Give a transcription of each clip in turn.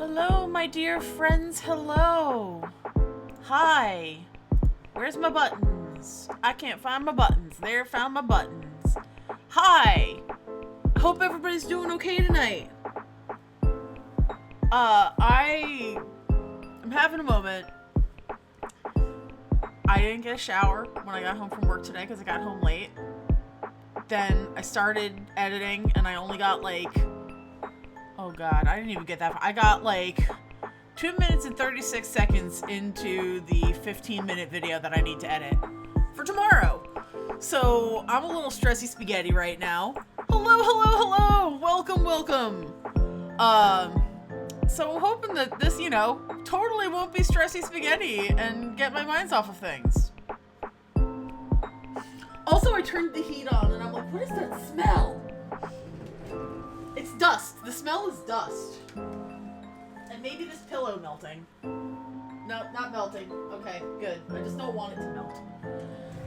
Hello, my dear friends, hello. Hi. Where's my buttons? I can't find my buttons. There, found my buttons. Hi. Hope everybody's doing okay tonight. I am having a moment. I didn't get a shower when I got home from work today because I got home late. Then I started editing and I only got oh god, I didn't even get that far. I got 2 minutes and 36 seconds into the 15-minute video that I need to edit for tomorrow. So I'm a little stressy spaghetti right now. Hello. Welcome. So I'm hoping that this, totally won't be stressy spaghetti and get my minds off of things. Also, I turned the heat on and I'm like, what is that smell? It's dust. The smell is dust. And maybe this pillow melting. No, not melting. Okay, good. I just don't want it to melt.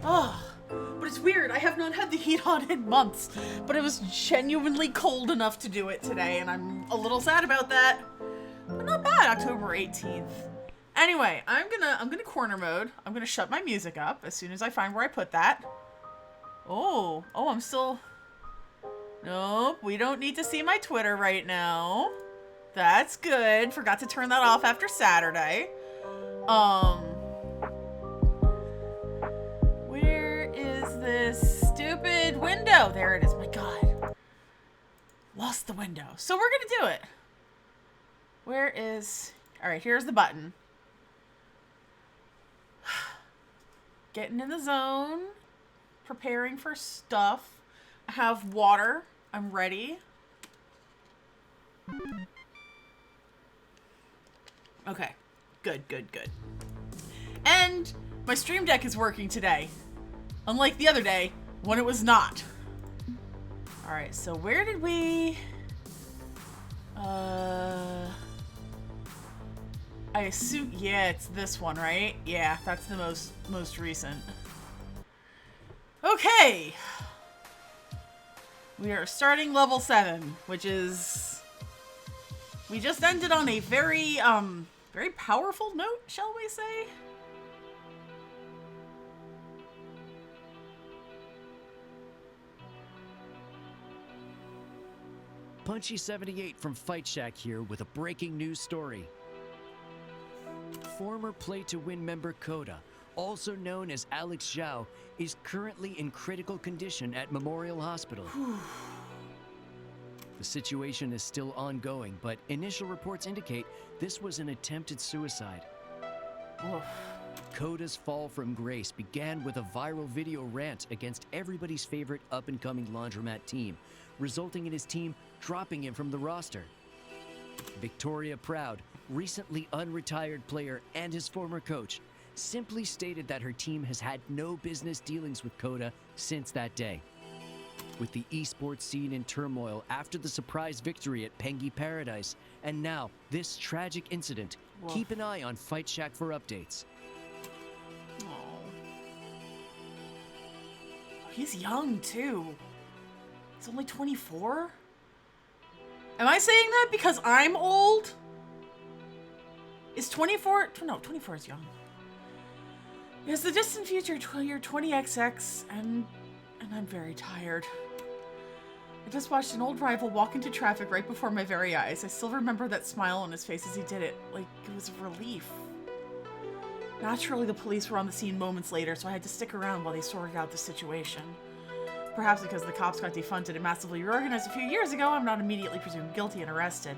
But it's weird. I have not had the heat on in months, but it was genuinely cold enough to do it today, and I'm a little sad about that. But not bad. October 18th. Anyway, I'm gonna corner mode. I'm gonna shut my music up as soon as I find where I put that. Oh, I'm still... Nope, we don't need to see my Twitter right now. That's good. Forgot to turn that off after Saturday. Where is this stupid window? There it is. My god. Lost the window. So we're gonna do it. Where is... Alright, here's the button. Getting in the zone. Preparing for stuff. I have water. I'm ready. Okay. Good. And my stream deck is working today. Unlike the other day, when it was not. Alright, so where did we... I assume... Yeah, it's this one, right? Yeah, that's the most recent. Okay! We are starting level 7, which is... We just ended on a very powerful note, shall we say? Punchy78 from Fight Shack here with a breaking news story. Former Play to Win member Coda, also known as Alex Zhao, is currently in critical condition at Memorial Hospital. The situation is still ongoing, but initial reports indicate this was an attempted suicide. Oof. Coda's fall from grace began with a viral video rant against everybody's favorite up-and-coming laundromat team, resulting in his team dropping him from the roster. Victoria Proud, recently unretired player and his former coach, simply stated that her team has had no business dealings with Coda since that day. With the esports scene in turmoil after the surprise victory at Pengy Paradise, and now this tragic incident, Whoa. Keep an eye on Fight Shack for updates. Aww. He's young, too. He's only 24? Am I saying that because I'm old? Is 24... No, 24 is young. Yes, the distant future, you're 20XX, and I'm very tired. I just watched an old rival walk into traffic right before my very eyes. I still remember that smile on his face as he did it, like it was a relief. Naturally, the police were on the scene moments later, so I had to stick around while they sorted out the situation. Perhaps because the cops got defunded and massively reorganized a few years ago, I'm not immediately presumed guilty and arrested.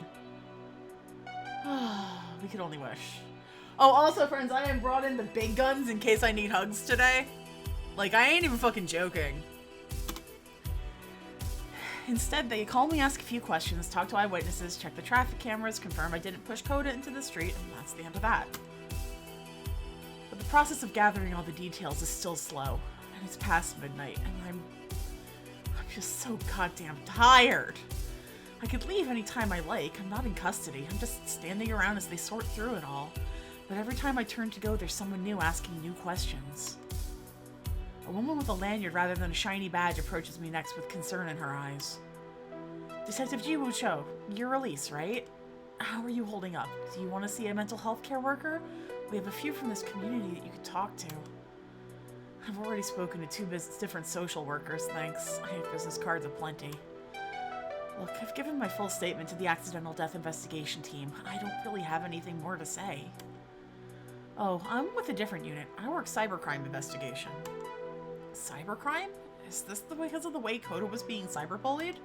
We could only wish. Oh, also, friends, I have brought in the big guns in case I need hugs today. Like, I ain't even fucking joking. Instead, they call me, ask a few questions, talk to eyewitnesses, check the traffic cameras, confirm I didn't push Coda into the street, and that's the end of that. But the process of gathering all the details is still slow, and it's past midnight, and I'm just so goddamn tired. I could leave anytime I like. I'm not in custody. I'm just standing around as they sort through it all. But every time I turn to go, there's someone new asking new questions. A woman with a lanyard rather than a shiny badge approaches me next with concern in her eyes. Detective Jiwoo Cho, you're Elise, right? how are you holding up? Do you want to see a mental health care worker? We have a few from this community that you could talk to. I've already spoken to two different social workers, thanks. I have business cards aplenty. Look, I've given my full statement to the accidental death investigation team. I don't really have anything more to say. Oh, I'm with a different unit. I work cybercrime investigation. Cybercrime? Is this because of the way Coda was being cyberbullied?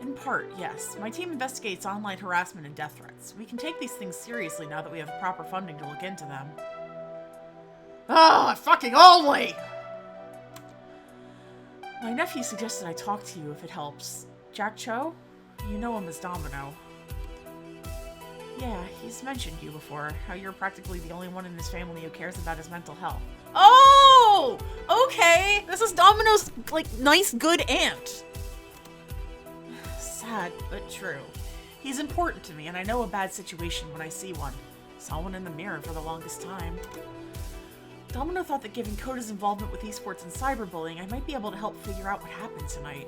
In part, yes. My team investigates online harassment and death threats. We can take these things seriously now that we have proper funding to look into them. Ah, fucking only! My nephew suggested I talk to you if it helps. Jack Cho? You know him as Domino. Yeah, he's mentioned you before, how you're practically the only one in his family who cares about his mental health. Oh! Okay! This is Domino's, nice, good aunt. Sad, but true. He's important to me, and I know a bad situation when I see one. Saw one in the mirror for the longest time. Domino thought that given Coda's involvement with esports and cyberbullying, I might be able to help figure out what happened tonight.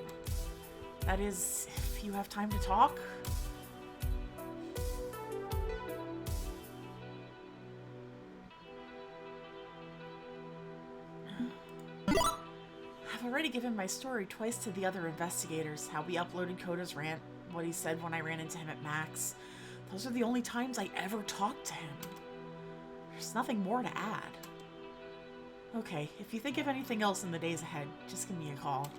That is, if you have time to talk. I've already given my story twice to the other investigators, how we uploaded Coda's rant, what he said when I ran into him at Max. Those are the only times I ever talked to him. There's nothing more to add. Okay, if you think of anything else in the days ahead, just give me a call.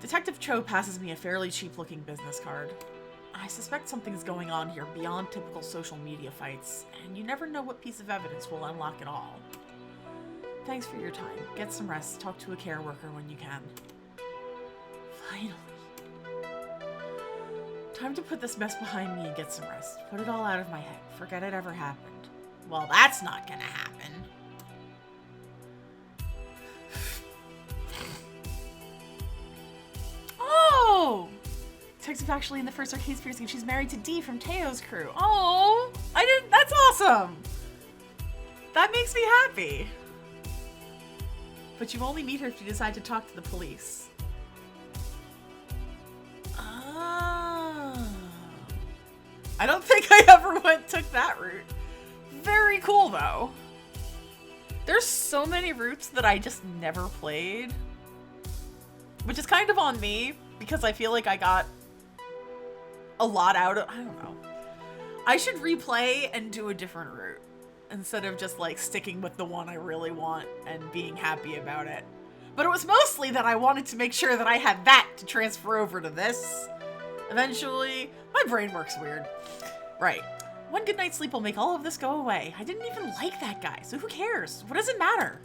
Detective Cho passes me a fairly cheap-looking business card. I suspect something's going on here beyond typical social media fights, and you never know what piece of evidence will unlock it all. Thanks for your time. Get some rest. Talk to a care worker when you can. Finally. Time to put this mess behind me and get some rest. Put it all out of my head. Forget it ever happened. Well, that's not gonna happen. Oh! Detective actually in the first arcade piercing. She's married to Dee from Teo's crew. Oh! That's awesome! That makes me happy. But you only meet her if you decide to talk to the police. Ah. I don't think I ever took that route. Very cool, though. There's so many routes that I just never played. Which is kind of on me, because I feel like I got a lot out of... I don't know. I should replay and do a different route, instead of just, sticking with the one I really want and being happy about it. But it was mostly that I wanted to make sure that I had that to transfer over to this. Eventually, my brain works weird. Right. One good night's sleep will make all of this go away. I didn't even like that guy, so who cares? What does it matter?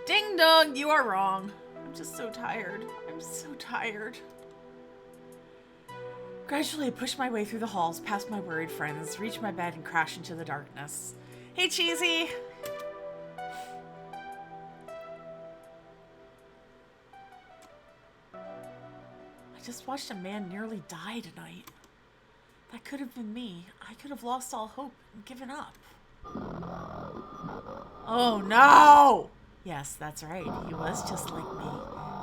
Ding dong, you are wrong. I'm just so tired. I'm so tired. Gradually, I pushed my way through the halls, past my worried friends, reached my bed, and crashed into the darkness. Hey, Cheesy! I just watched a man nearly die tonight. That could have been me. I could have lost all hope and given up. Oh, no! Yes, that's right. He was just like me.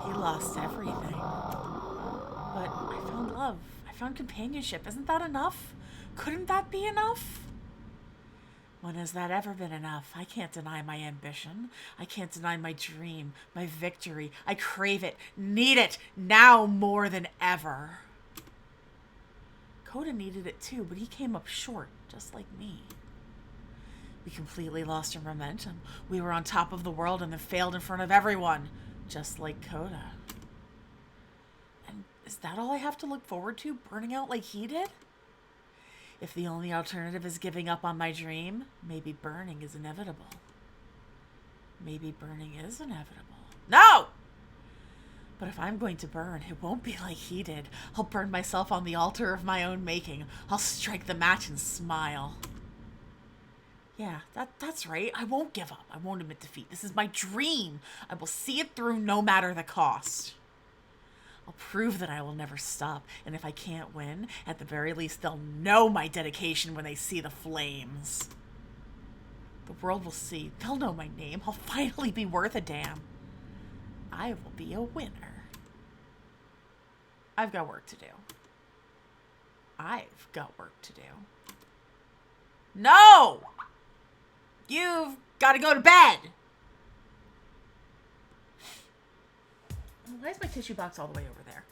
He lost everything. But I found love. I found companionship. Isn't that enough? Couldn't that be enough? When has that ever been enough? I can't deny my ambition. I can't deny my dream, my victory. I crave it, need it, now more than ever. Coda needed it too, but he came up short, just like me. We completely lost our momentum. We were on top of the world and then failed in front of everyone, just like Coda. And is that all I have to look forward to, burning out like he did? If the only alternative is giving up on my dream, maybe burning is inevitable. Maybe burning is inevitable. No! But if I'm going to burn, it won't be like he did. I'll burn myself on the altar of my own making. I'll strike the match and smile. Yeah, that's right. I won't give up. I won't admit defeat. This is my dream. I will see it through no matter the cost. I'll prove that I will never stop, and if I can't win, at the very least they'll know my dedication when they see the flames. The world will see. They'll know my name. I'll finally be worth a damn. I will be a winner. I've got work to do. I've got work to do. No! You've got to go to bed! Why is my tissue box all the way over there?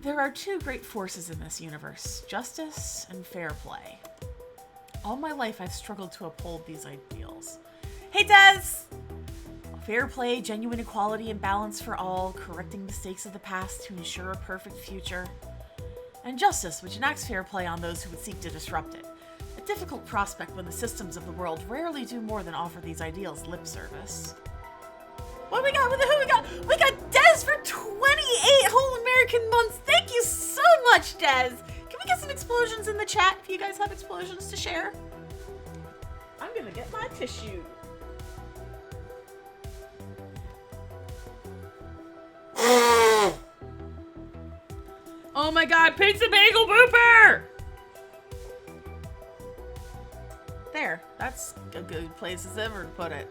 There are two great forces in this universe, justice and fair play. All my life I've struggled to uphold these ideals. Hey, Des! Fair play, genuine equality and balance for all, correcting mistakes of the past to ensure a perfect future. And justice, which enacts fair play on those who would seek to disrupt it. A difficult prospect when the systems of the world rarely do more than offer these ideals lip service. What we got? Who we got? We got Des for 28 whole American months. Thank you so much, Des. Can we get some explosions in the chat if you guys have explosions to share? I'm gonna get my tissue. Oh my god, pizza bagel booper! There, that's a good place as ever to put it.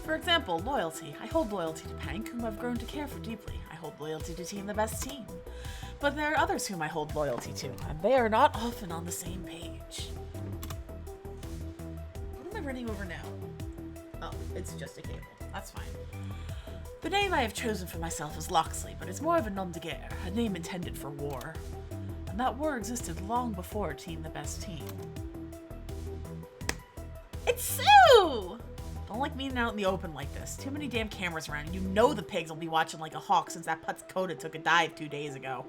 For example, loyalty. I hold loyalty to Pank, whom I've grown to care for deeply. I hold loyalty to Team the Best Team. But there are others whom I hold loyalty to, and they are not often on the same page. What am I running over now? Oh, it's just a cable. That's fine. The name I have chosen for myself is Loxley, but it's more of a nom de guerre, a name intended for war. And that war existed long before Team the Best Team. It's Sue! Don't like meeting out in the open like this. Too many damn cameras around, and you know the pigs will be watching like a hawk since that Putz Coda took a dive 2 days ago.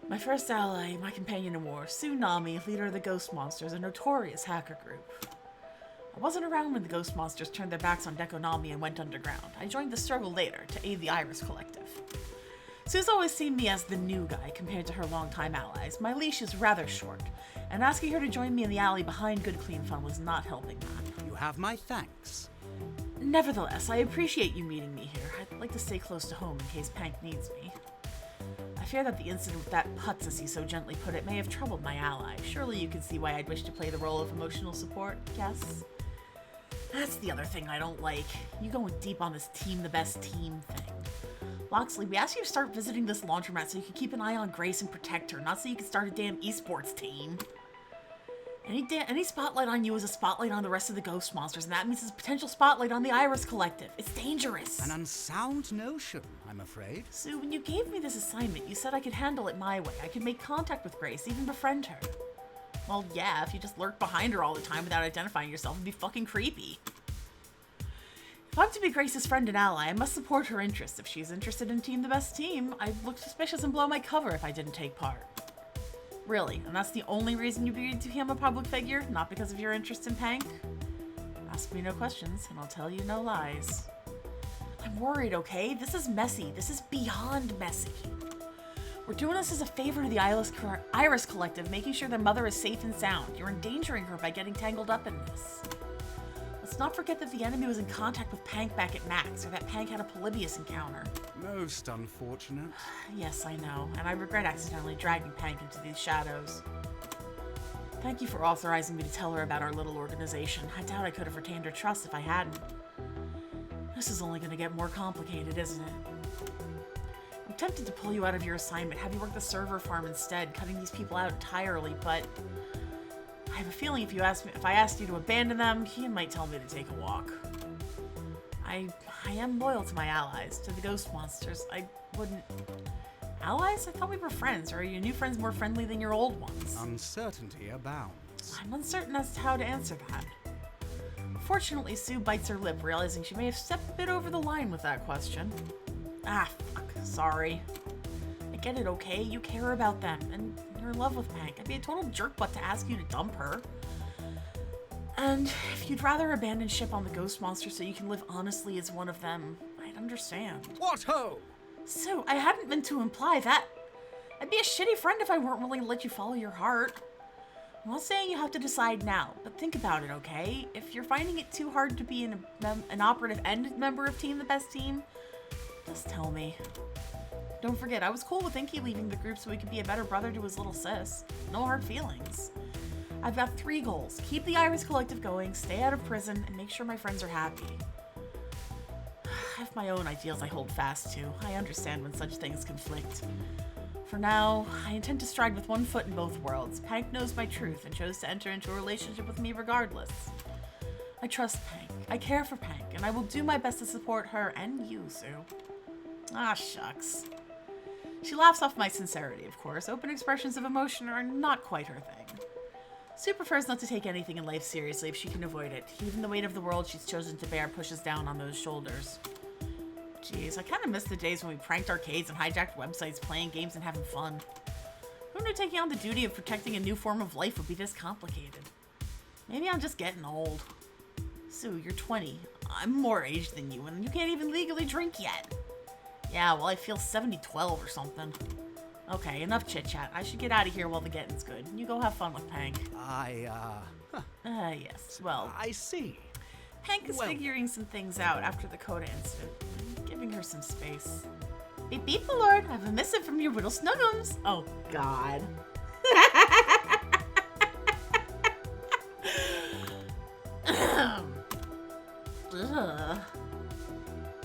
My first ally, my companion in war, Sue Nami, leader of the Ghost Monsters, a notorious hacker group. I wasn't around when the Ghost Monsters turned their backs on Dekonami and went underground. I joined the struggle later to aid the Iris Collective. Sue's always seen me as the new guy compared to her longtime allies. My leash is rather short, and asking her to join me in the alley behind Good Clean Fun was not helping that. You have my thanks. Nevertheless, I appreciate you meeting me here. I'd like to stay close to home in case Pank needs me. I fear that the incident with that putz, as he so gently put it, may have troubled my ally. Surely you can see why I'd wish to play the role of emotional support, yes? That's the other thing I don't like. You going deep on this Team the Best Team thing. Loxley, we asked you to start visiting this laundromat so you could keep an eye on Grace and protect her, not so you could start a damn esports team. Any spotlight on you is a spotlight on the rest of the Ghost Monsters, and that means it's a potential spotlight on the Iris Collective. It's dangerous. An unsound notion, I'm afraid. Sue, when you gave me this assignment, you said I could handle it my way. I could make contact with Grace, even befriend her. Well, yeah, if you just lurk behind her all the time without identifying yourself, it'd be fucking creepy. If I'm to be Grace's friend and ally, I must support her interests. If she's interested in Team the Best Team, I'd look suspicious and blow my cover if I didn't take part. Really? And that's the only reason you agreed to become a public figure? Not because of your interest in Pank? Ask me no questions, and I'll tell you no lies. I'm worried, okay? This is messy. This is beyond messy. We're doing this as a favor to the Iris Collective, making sure their mother is safe and sound. You're endangering her by getting tangled up in this. Let's not forget that the enemy was in contact with Pank back at Max, or that Pank had a Polybius encounter. Most unfortunate. Yes, I know, and I regret accidentally dragging Pank into these shadows. Thank you for authorizing me to tell her about our little organization. I doubt I could have retained her trust if I hadn't. This is only going to get more complicated, isn't it? I'm tempted to pull you out of your assignment, have you work the server farm instead, cutting these people out entirely, but I have a feeling if I asked you to abandon them, Ian might tell me to take a walk. I am loyal to my allies, to the Ghost Monsters. I wouldn't... Allies? I thought we were friends. Or are your new friends more friendly than your old ones? Uncertainty abounds. I'm uncertain as to how to answer that. Fortunately, Sue bites her lip, realizing she may have stepped a bit over the line with that question. Ah, fuck. Sorry. I get it, okay? You care about them, and you're in love with Pank. I'd be a total jerkbutt to ask you to dump her. And if you'd rather abandon ship on the Ghost Monster so you can live honestly as one of them, I'd understand. What ho! Sue, I hadn't meant to imply that. I'd be a shitty friend if I weren't willing to let you follow your heart. I'm not saying you have to decide now, but think about it, okay? If you're finding it too hard to be an operative and member of Team the Best Team, just tell me. Don't forget, I was cool with Inky leaving the group so he could be a better brother to his little sis. No hard feelings. I've got 3 goals. Keep the Iris Collective going, stay out of prison, and make sure my friends are happy. I've It's my own ideals I hold fast to. I understand when such things conflict. For now, I intend to stride with one foot in both worlds. Pank knows my truth and chose to enter into a relationship with me regardless. I trust Pank. I care for Pank, and I will do my best to support her and you, Sue. Ah, shucks. She laughs off my sincerity, of course. Open expressions of emotion are not quite her thing. Sue prefers not to take anything in life seriously if she can avoid it. Even the weight of the world she's chosen to bear pushes down on those shoulders. Jeez, I kind of miss the days when we pranked arcades and hijacked websites, playing games and having fun. Who knew taking on the duty of protecting a new form of life would be this complicated? Maybe I'm just getting old. Sue, you're 20. I'm more aged than you, and you can't even legally drink yet. Yeah, well, I feel 70-12 or something. Okay, enough chit-chat. I should get out of here while the getting's good. You go have fun with Pank. Yes, well... I see. Pank is figuring some things out after the Coda incident. I'm giving her some space. Beep beep, my lord. I have a missive from your Whittle Snuggums. Oh, God.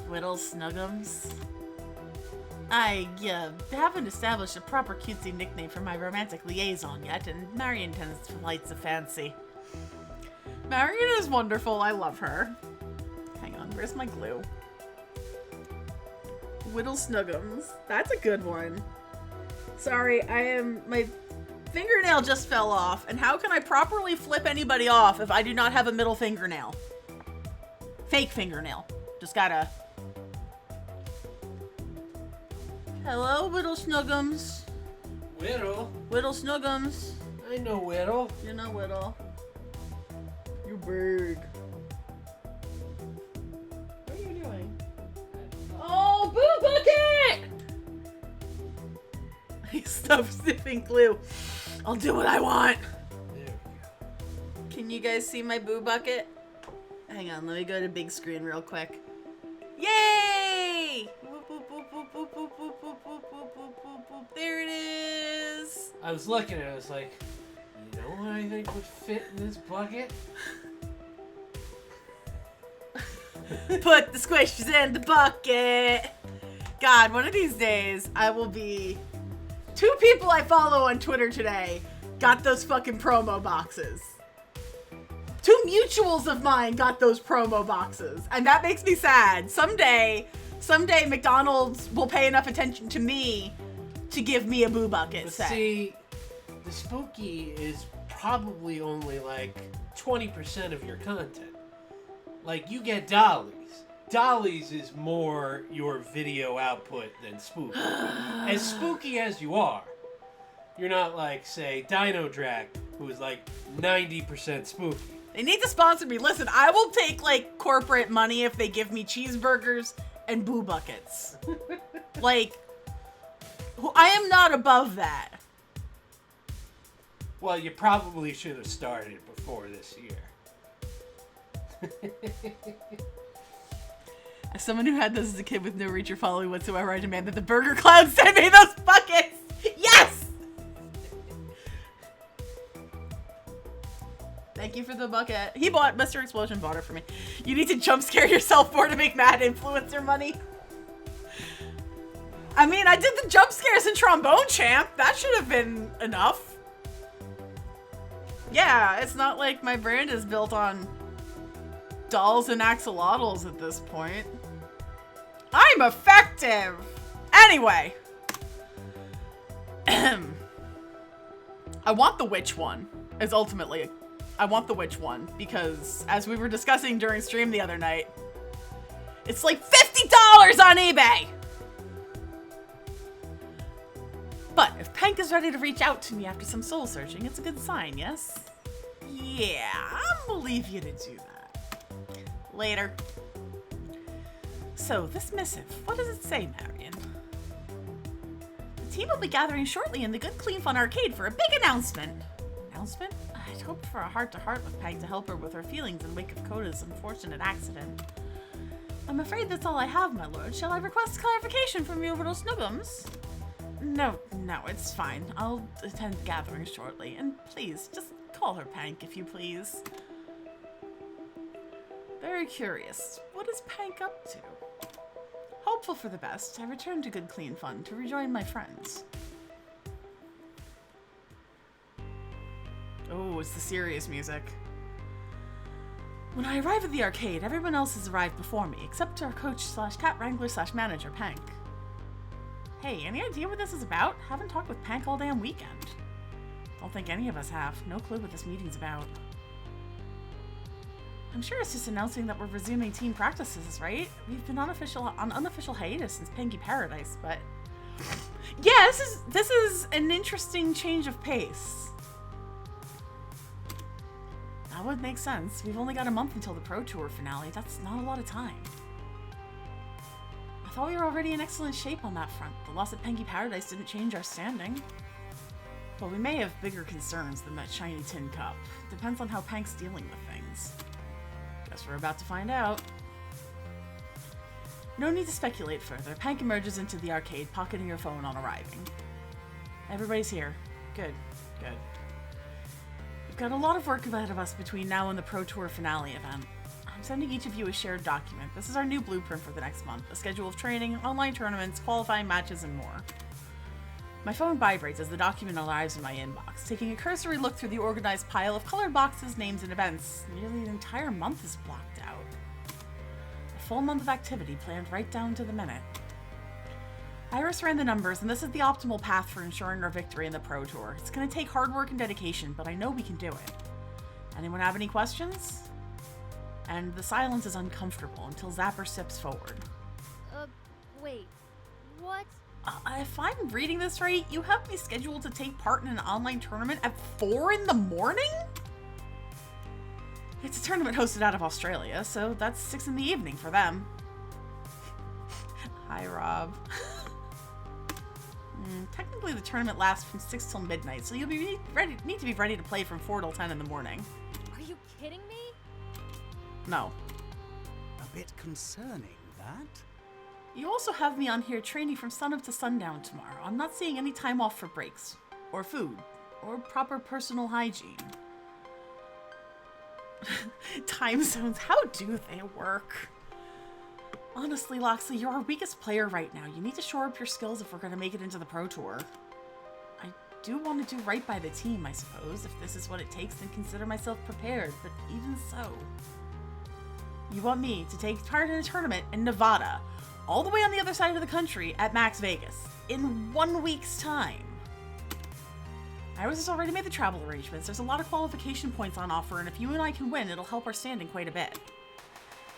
Whittle Snuggums. I haven't established a proper cutesy nickname for my romantic liaison yet, and Marion tends to flights of fancy. Marion is wonderful. I love her. Hang on, where's my glue? Whittle Snuggums. That's a good one. Sorry, my fingernail just fell off, and how can I properly flip anybody off if I do not have a middle fingernail? Fake fingernail. Just gotta... Hello, Whittle Snuggums. Whittle? Whittle Snuggums. I know Whittle. You're not Whittle. You bird. What are you doing? Oh, Boo Bucket! He stopped sniffing glue. I'll do what I want. There we go. Can you guys see my Boo Bucket? Hang on, let me go to big screen real quick. Yay! There it is! I was looking at it, I was like, you know what I think would fit in this bucket? Put the squishes in the bucket! God, one of these days, I will be... 2 people I follow on Twitter today got those fucking promo boxes. 2 mutuals of mine got those promo boxes. And that makes me sad. Someday McDonald's will pay enough attention to me to give me a Boo Bucket But set. see, the spooky is probably only like 20% of your content. Like, you get dollies. Dollies is more your video output than spooky. As spooky as you are, you're not like, say, Dino Drac, who is like 90% spooky. They need to sponsor me. Listen, I will take like corporate money if they give me cheeseburgers and Boo Buckets. Like, I am not above that. Well, you probably should have started before this year. As someone who had those as a kid with no reach or following whatsoever, I demand that the Burger Clown send me those buckets! Yes! Thank you for the bucket. Mr. Explosion bought it for me. You need to jump scare yourself more to make mad influencer money. I mean, I did the jump scares in Trombone Champ. That should have been enough. Yeah, it's not like my brand is built on dolls and axolotls at this point. I'm effective! Anyway. I want the witch one. I want the witch one because, as we were discussing during stream the other night, it's like $50 on eBay! But if Pank is ready to reach out to me after some soul searching, it's a good sign, yes? Yeah, I'll leave you to do that. Later. So, this missive, what does it say, Marion? The team will be gathering shortly in the Good Clean Fun Arcade for a big announcement. Announcement? I'd hoped for a heart-to-heart with Pank to help her with her feelings in wake of Coda's unfortunate accident. I'm afraid that's all I have, my lord. Shall I request clarification from your little snuggums? No, it's fine. I'll attend the gathering shortly. And please, just call her Pank, if you please. Very curious. What is Pank up to? Hopeful for the best, I returned to good clean fun to rejoin my friends. Oh, it's the serious music. When I arrive at the arcade, everyone else has arrived before me, except our coach slash cat wrangler slash manager, Pank. Hey, any idea what this is about? Haven't talked with Pank all damn weekend. Don't think any of us have. No clue what this meeting's about. I'm sure it's just announcing that we're resuming team practices, right? We've been on unofficial hiatus since Pinky Paradise, but... Yeah, this is an interesting change of pace. That would make sense. We've only got a month until the Pro Tour finale. That's not a lot of time. I thought we were already in excellent shape on that front. The loss at Pinky Paradise didn't change our standing. But we may have bigger concerns than that shiny tin cup. Depends on how Pank's dealing with things. Guess we're about to find out. No need to speculate further. Pank emerges into the arcade, pocketing her phone on arriving. Everybody's here. Good. Good. We've got a lot of work ahead of us between now and the Pro Tour finale event. I'm sending each of you a shared document. This is our new blueprint for the next month. A schedule of training, online tournaments, qualifying matches, and more. My phone vibrates as the document arrives in my inbox. Taking a cursory look through the organized pile of colored boxes, names, and events, nearly an entire month is blocked out. A full month of activity planned right down to the minute. Iris ran the numbers, and this is the optimal path for ensuring our victory in the Pro Tour. It's going to take hard work and dedication, but I know we can do it. Anyone have any questions? And the silence is uncomfortable until Zapper steps forward. Wait. What? If I'm reading this right, you have me scheduled to take part in an online tournament at 4 in the morning? It's a tournament hosted out of Australia, so that's 6 in the evening for them. Hi, Rob. Technically, the tournament lasts from 6 till midnight, so you'll be need to be ready to play from 4 till 10 in the morning. Are you kidding me? No. A bit concerning, that. You also have me on here training from sunup to sundown tomorrow. I'm not seeing any time off for breaks, or food, or proper personal hygiene. Time zones, how do they work? Honestly, Loxley, you're our weakest player right now. You need to shore up your skills if we're going to make it into the Pro Tour. I do want to do right by the team, I suppose. If this is what it takes, then consider myself prepared, but even so. You want me to take part in a tournament in Nevada, all the way on the other side of the country at Max Vegas, in 1 week's time. Iris has already made the travel arrangements. There's a lot of qualification points on offer, and if you and I can win, it'll help our standing quite a bit.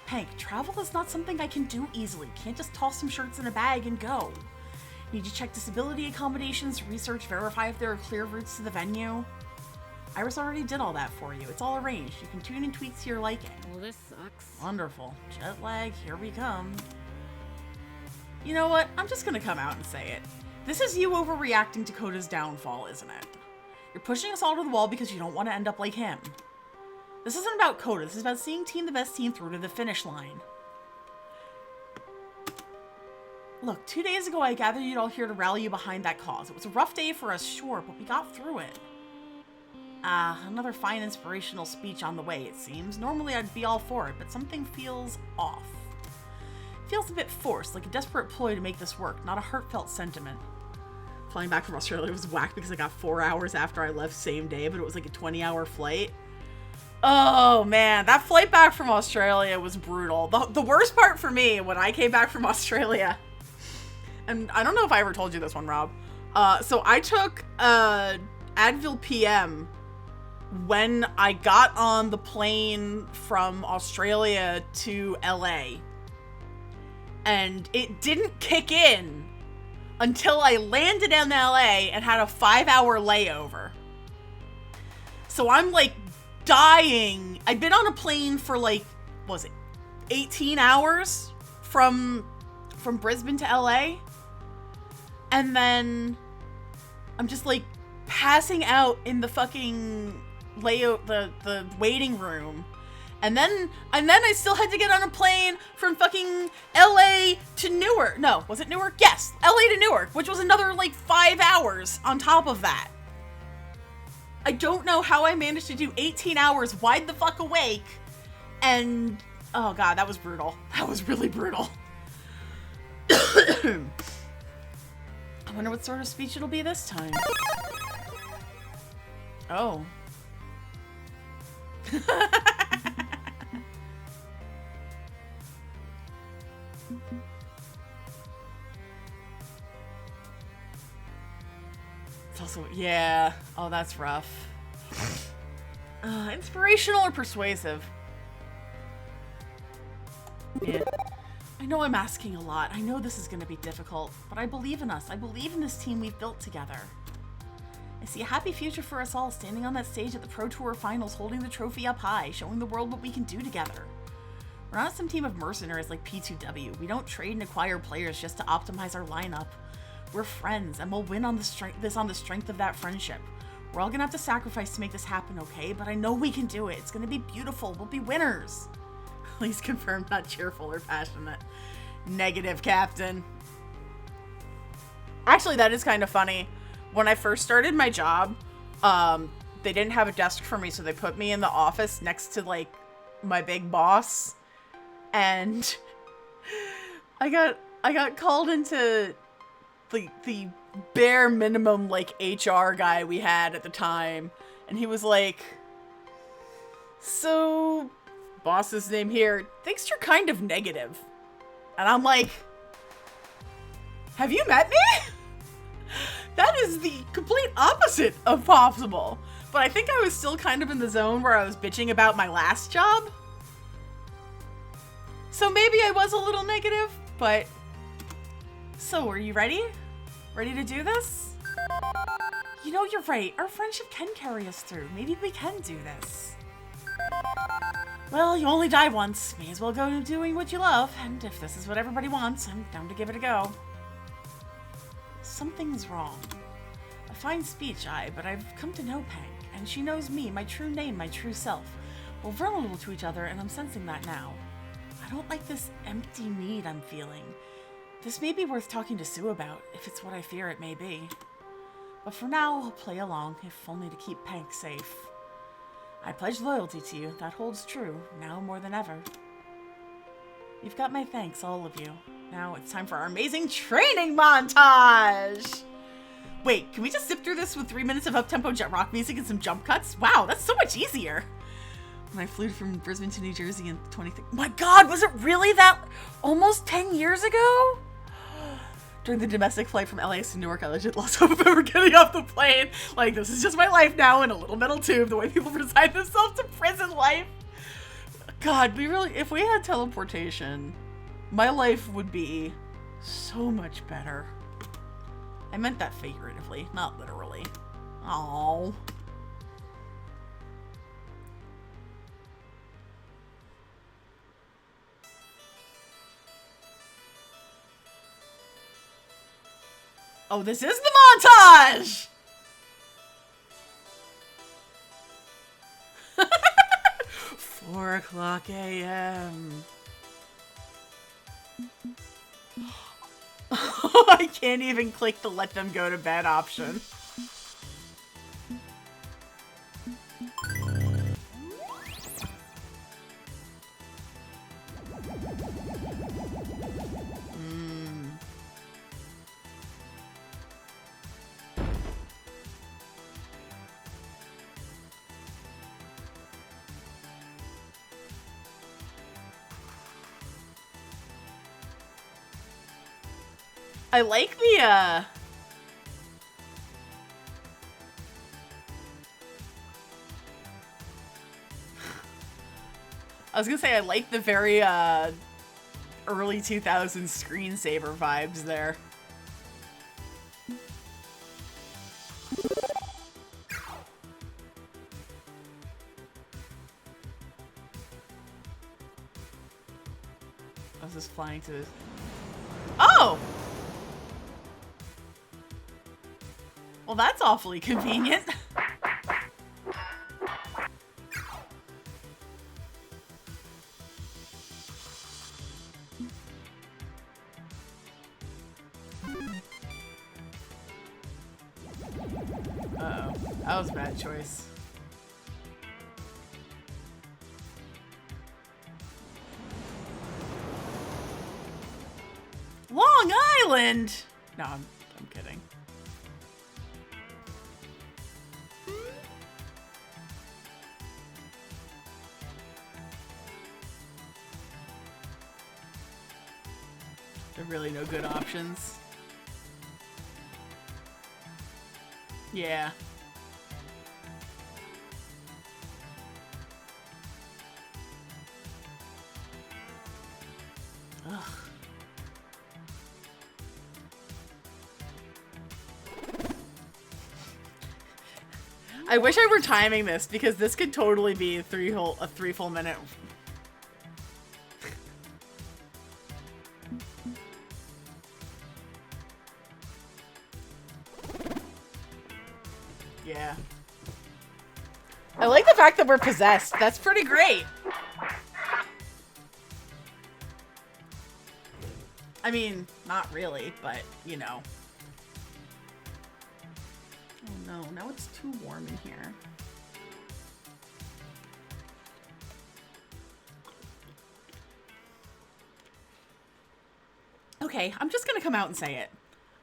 Pank, travel is not something I can do easily. Can't just toss some shirts in a bag and go. Need to check disability accommodations, research, verify if there are clear routes to the venue. Iris already did all that for you. It's all arranged. You can tune in tweaks to your liking. Well, this sucks. Wonderful. Jet lag, here we come. You know what? I'm just gonna come out and say it. This is you overreacting to Koda's downfall, isn't it? You're pushing us all to the wall because you don't want to end up like him. This isn't about Koda. This is about seeing Team the Best Team through to the finish line. Look, 2 days ago I gathered you all here to rally you behind that cause. It was a rough day for us, sure, but we got through it. Another fine inspirational speech on the way, it seems. Normally I'd be all for it, but something feels off. Feels a bit forced, like a desperate ploy to make this work, not a heartfelt sentiment. Flying back from Australia was whack because I got 4 hours after I left same day, but it was like a 20-hour flight. Oh man, that flight back from Australia was brutal. The worst part for me when I came back from Australia, and I don't know if I ever told you this one, Rob. So I took Advil PM when I got on the plane from Australia to LA. And it didn't kick in until I landed in LA and had a 5-hour layover. So I'm like dying. I'd been on a plane for like, was it 18 hours from Brisbane to LA? And then I'm just like passing out in the fucking the waiting room. And then I still had to get on a plane from fucking LA to Newark. No, was it Newark? Yes, LA to Newark, which was another like 5 hours on top of that. I don't know how I managed to do 18 hours wide the fuck awake. And, oh god, that was brutal. That was really brutal. I wonder what sort of speech it'll be this time. Oh. It's also, yeah. Oh, that's rough. Inspirational or persuasive? Yeah. I know I'm asking a lot. I know this is going to be difficult, but I believe in us. I believe in this team we've built together. I see a happy future for us all, standing on that stage at the Pro Tour Finals, holding the trophy up high, showing the world what we can do together. We're not some team of mercenaries like P2W. We don't trade and acquire players just to optimize our lineup. We're friends, and we'll win on the strength of that friendship. We're all gonna have to sacrifice to make this happen, okay? But I know we can do it. It's gonna be beautiful. We'll be winners. Please confirm, not cheerful or passionate. Negative, Captain. Actually, that is kind of funny. When I first started my job, they didn't have a desk for me, so they put me in the office next to, like, my big boss. And I got called into the bare minimum, like, HR guy we had at the time. And he was like, so, boss's name here thinks you're kind of negative. And I'm like, have you met me? That is the complete opposite of possible. But I think I was still kind of in the zone where I was bitching about my last job. So maybe I was a little negative, but... So, are you ready? Ready to do this? You know, you're right. Our friendship can carry us through. Maybe we can do this. Well, you only die once. May as well go doing what you love. And if this is what everybody wants, I'm down to give it a go. Something's wrong. A fine speech, but I've come to know Pank, and she knows me, my true name, my true self. We're vulnerable to each other, and I'm sensing that now. I don't like this empty need I'm feeling. This may be worth talking to Sue about, if it's what I fear it may be. But for now, I'll play along, if only to keep Pank safe. I pledge loyalty to you, that holds true, now more than ever. You've got my thanks, all of you. Now it's time for our amazing training montage! Wait, can we just zip through this with 3 minutes of up-tempo jet rock music and some jump cuts? Wow, that's so much easier! When I flew from Brisbane to New Jersey in 20... My god, was it really that... almost 10 years ago? During the domestic flight from LAX to Newark, I legit lost hope of ever getting off the plane. Like, this is just my life now in a little metal tube, the way people resign themselves to prison life. God, if we had teleportation, my life would be so much better. I meant that figuratively, not literally. Aww. Oh, this is the montage! 4:00 a.m. I can't even click the let them go to bed option. I like the, I was gonna say, I like the very, early 2000s screensaver vibes there. I was just flying to... Oh! Well, that's awfully convenient. Uh-oh. That was a bad choice. Long island! No, I'm kidding. There are really no good options. Yeah. Ugh. I wish I were timing this because this could totally be a three full minute. Yeah. I like the fact that we're possessed. That's pretty great. I mean, not really, but, you know. Oh no, now it's too warm in here. Okay, I'm just gonna come out and say it.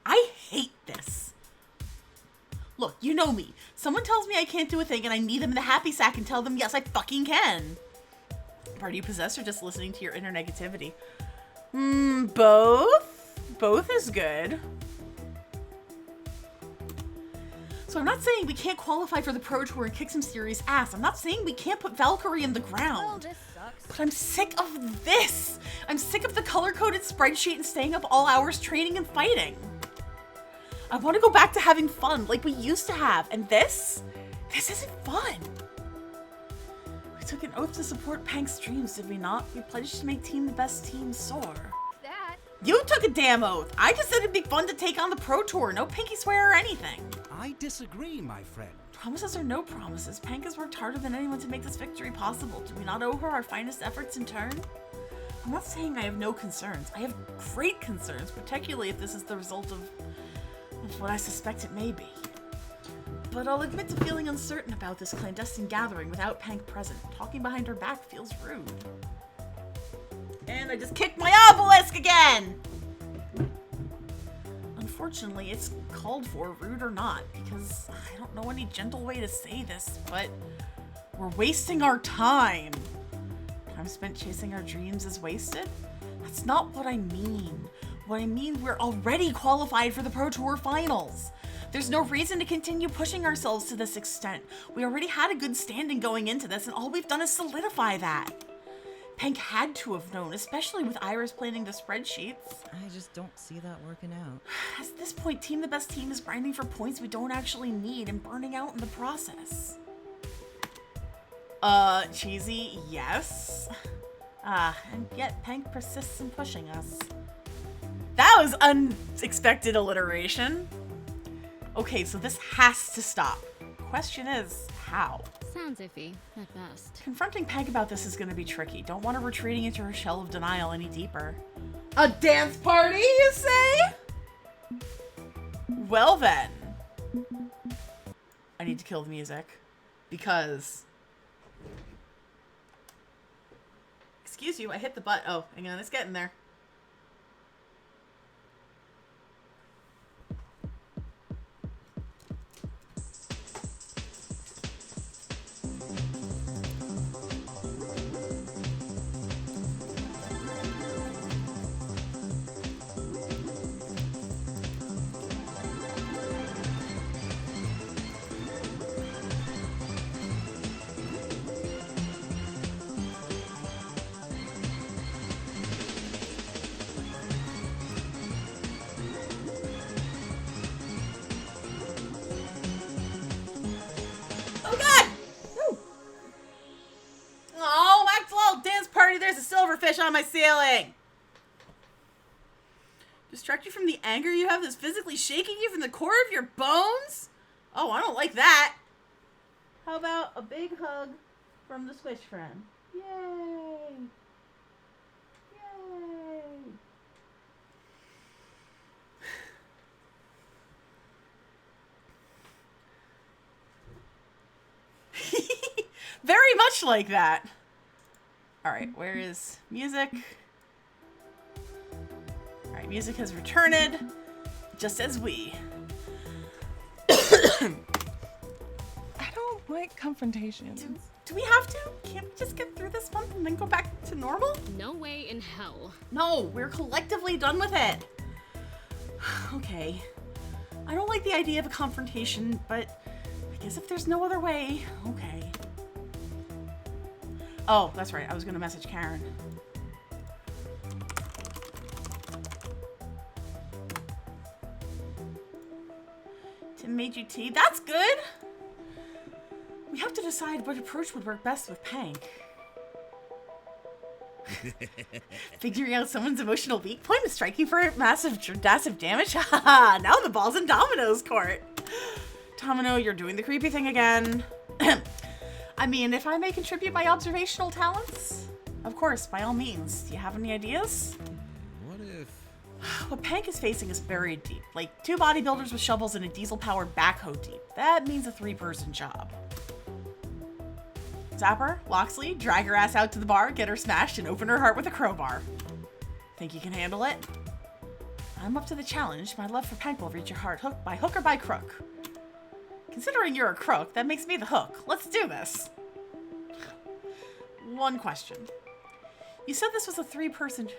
I hate this. Look, you know me. Someone tells me I can't do a thing and I need them in the happy sack and tell them, yes, I fucking can. Are you possessed or just listening to your inner negativity? Both? Both is good. So I'm not saying we can't qualify for the Pro Tour and kick some serious ass. I'm not saying we can't put Valkyrie in the ground. Well, this sucks. But I'm sick of this. I'm sick of the color-coded spreadsheet and staying up all hours training and fighting. I want to go back to having fun like we used to have. And this isn't fun. We took an oath to support Pank's dreams, did we not? We pledged to make Team the Best Team soar. That. You took a damn oath. I just said it'd be fun to take on the Pro Tour. No pinky swear or anything. I disagree, my friend. Promises or no promises, Pank has worked harder than anyone to make this victory possible. Do we not owe her our finest efforts in turn? I'm not saying I have no concerns. I have great concerns, particularly if this is the result of what I suspect it may be. But I'll admit to feeling uncertain about this clandestine gathering without Pank present. Talking behind her back feels rude. And I just kicked my obelisk again! Unfortunately, it's called for, rude or not, because I don't know any gentle way to say this, but we're wasting our time. Time spent chasing our dreams is wasted? That's not what I mean. What I mean, we're already qualified for the Pro Tour Finals. There's no reason to continue pushing ourselves to this extent. We already had a good standing going into this, and all we've done is solidify that. Pank had to have known, especially with Iris planning the spreadsheets. I just don't see that working out. At this point, Team the Best Team is grinding for points we don't actually need and burning out in the process. Cheesy, yes. And yet Pank persists in pushing us. That was unexpected alliteration. Okay, so this has to stop. Question is, how? Sounds iffy, at best. Confronting Pank about this is going to be tricky. Don't want her retreating into her shell of denial any deeper. A dance party, you say? Well then. I need to kill the music. Because... Excuse you, I hit the button. Oh, hang on, it's getting there. There's a silverfish on my ceiling. Distract you from the anger you have that's physically shaking you from the core of your bones? Oh, I don't like that. How about a big hug from the Squish friend? Yay. Yay. Very much like that. Alright, where is music? Alright, music has returned, just as we. I don't like confrontations. Do we have to? Can't we just get through this month and then go back to normal? No way in hell. No, we're collectively done with it. Okay. I don't like the idea of a confrontation, but I guess if there's no other way, okay. Oh, that's right. I was gonna message Karen. Tim made you tea. That's good. We have to decide what approach would work best with Pank. Figuring out someone's emotional weak point is striking for massive damage. Haha, now the ball's in Domino's court. Domino, you're doing the creepy thing again. I mean, if I may contribute my observational talents, of course, by all means. Do you have any ideas? What if... What Pank is facing is buried deep, like 2 bodybuilders with shovels and a diesel-powered backhoe deep. That means a 3-person job. Zapper, Loxley, drag her ass out to the bar, get her smashed, and open her heart with a crowbar. Think you can handle it? I'm up to the challenge. My love for Pank will reach your heart by hook or by crook. Considering you're a crook, that makes me the hook. Let's do this. One question. You said this was a 3-person...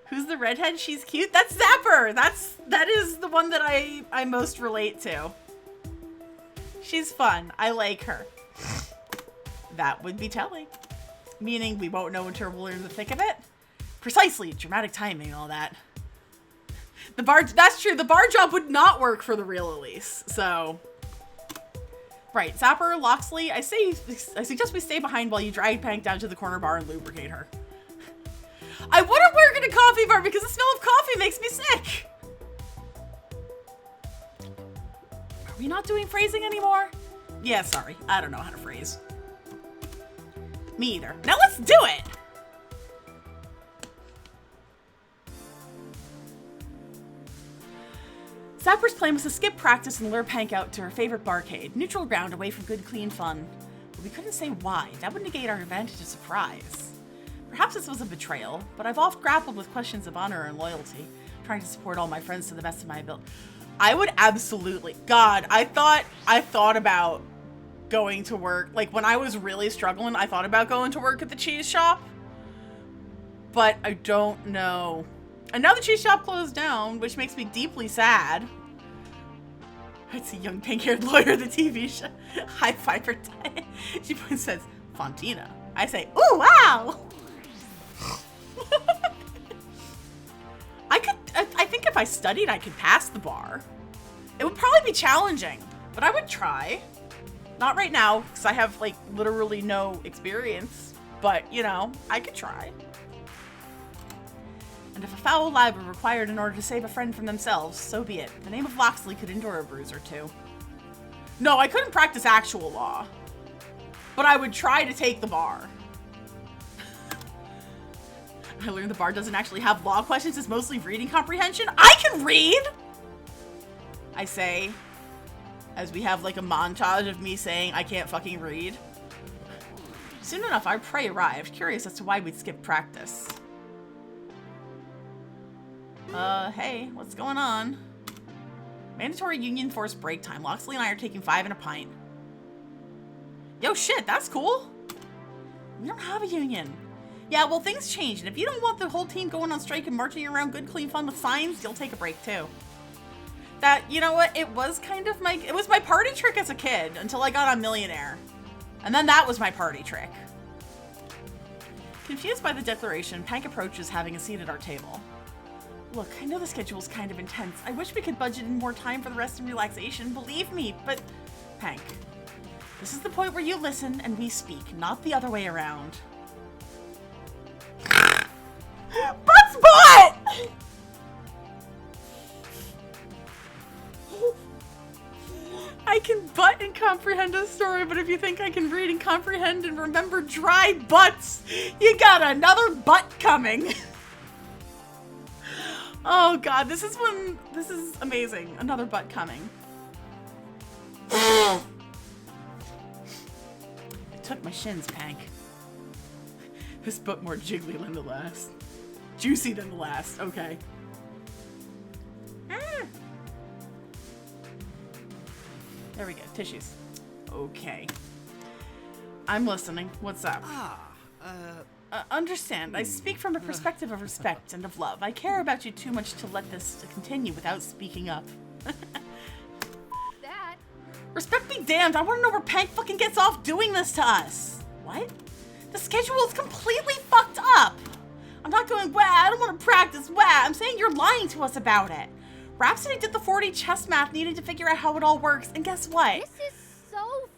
Who's the redhead? She's cute? That's Zapper! That is the one that I most relate to. She's fun. I like her. That would be telling. Meaning we won't know until we're in the thick of it? Precisely. Dramatic timing and all that. That's true. The bar job would not work for the real Elise. So... Right. Zapper, Loxley, I suggest we stay behind while you drag Pank down to the corner bar and lubricate her. I wouldn't work in a coffee bar because the smell of coffee makes me sick. Are we not doing phrasing anymore? Yeah, sorry. I don't know how to phrase. Me either. Now let's do it! Zapper's plan was to skip practice and lure Pank out to her favorite barcade, neutral ground away from good, clean fun. But we couldn't say why. That would negate our advantage of surprise. Perhaps this was a betrayal, but I've oft grappled with questions of honor and loyalty, trying to support all my friends to the best of my ability. I would absolutely... God, I thought about going to work. Like, when I was really struggling, I thought about going to work at the cheese shop. But I don't know. And now the cheese shop closed down, which makes me deeply sad. It's a young pink-haired lawyer, the TV show. High fiber time. She says, Fontina. I say, ooh, wow! I think if I studied, I could pass the bar. It would probably be challenging, but I would try. Not right now, because I have, like, literally no experience. But, you know, I could try. And if a foul lie were required in order to save a friend from themselves, so be it. The name of Loxley could endure a bruise or two. No, I couldn't practice actual law. But I would try to take the bar. I learned the bar doesn't actually have law questions, it's mostly reading comprehension. I can read! I say, as we have like a montage of me saying I can't fucking read. Soon enough, our prey arrived, curious as to why we'd skip practice. Hey, what's going on? Mandatory union force break time. Loxley and I are taking 5 and a pint. Yo, shit, that's cool. We don't have a union. Yeah, well, things change, and if you don't want the whole team going on strike and marching around good, clean fun with signs, you'll take a break, too. That, you know what, it was my party trick as a kid, until I got on Millionaire. And then that was my party trick. Confused by the declaration, Pank approaches having a seat at our table. Look, I know the schedule's kind of intense. I wish we could budget in more time for the rest and relaxation, believe me, but... Pank, this is the point where you listen and we speak, not the other way around. Butt's butt! I can butt and comprehend a story, but if you think I can read and comprehend and remember dry butts, you got another butt coming. Oh god, this is amazing. Another butt coming. It took my shins, Pank. This butt more jiggly than the last. Juicy than the last, okay. There we go. Tissues. Okay. I'm listening. What's up? Understand, I speak from a perspective of respect and of love. I care about you too much to let this continue without speaking up. That. Respect be damned, I want to know where Pank fucking gets off doing this to us. What? The schedule is completely fucked up. I'm not going, wah, I don't want to practice, wah. I'm saying you're lying to us about it. Rhapsody did the 4D chess math needed to figure out how it all works, and guess what? This is so.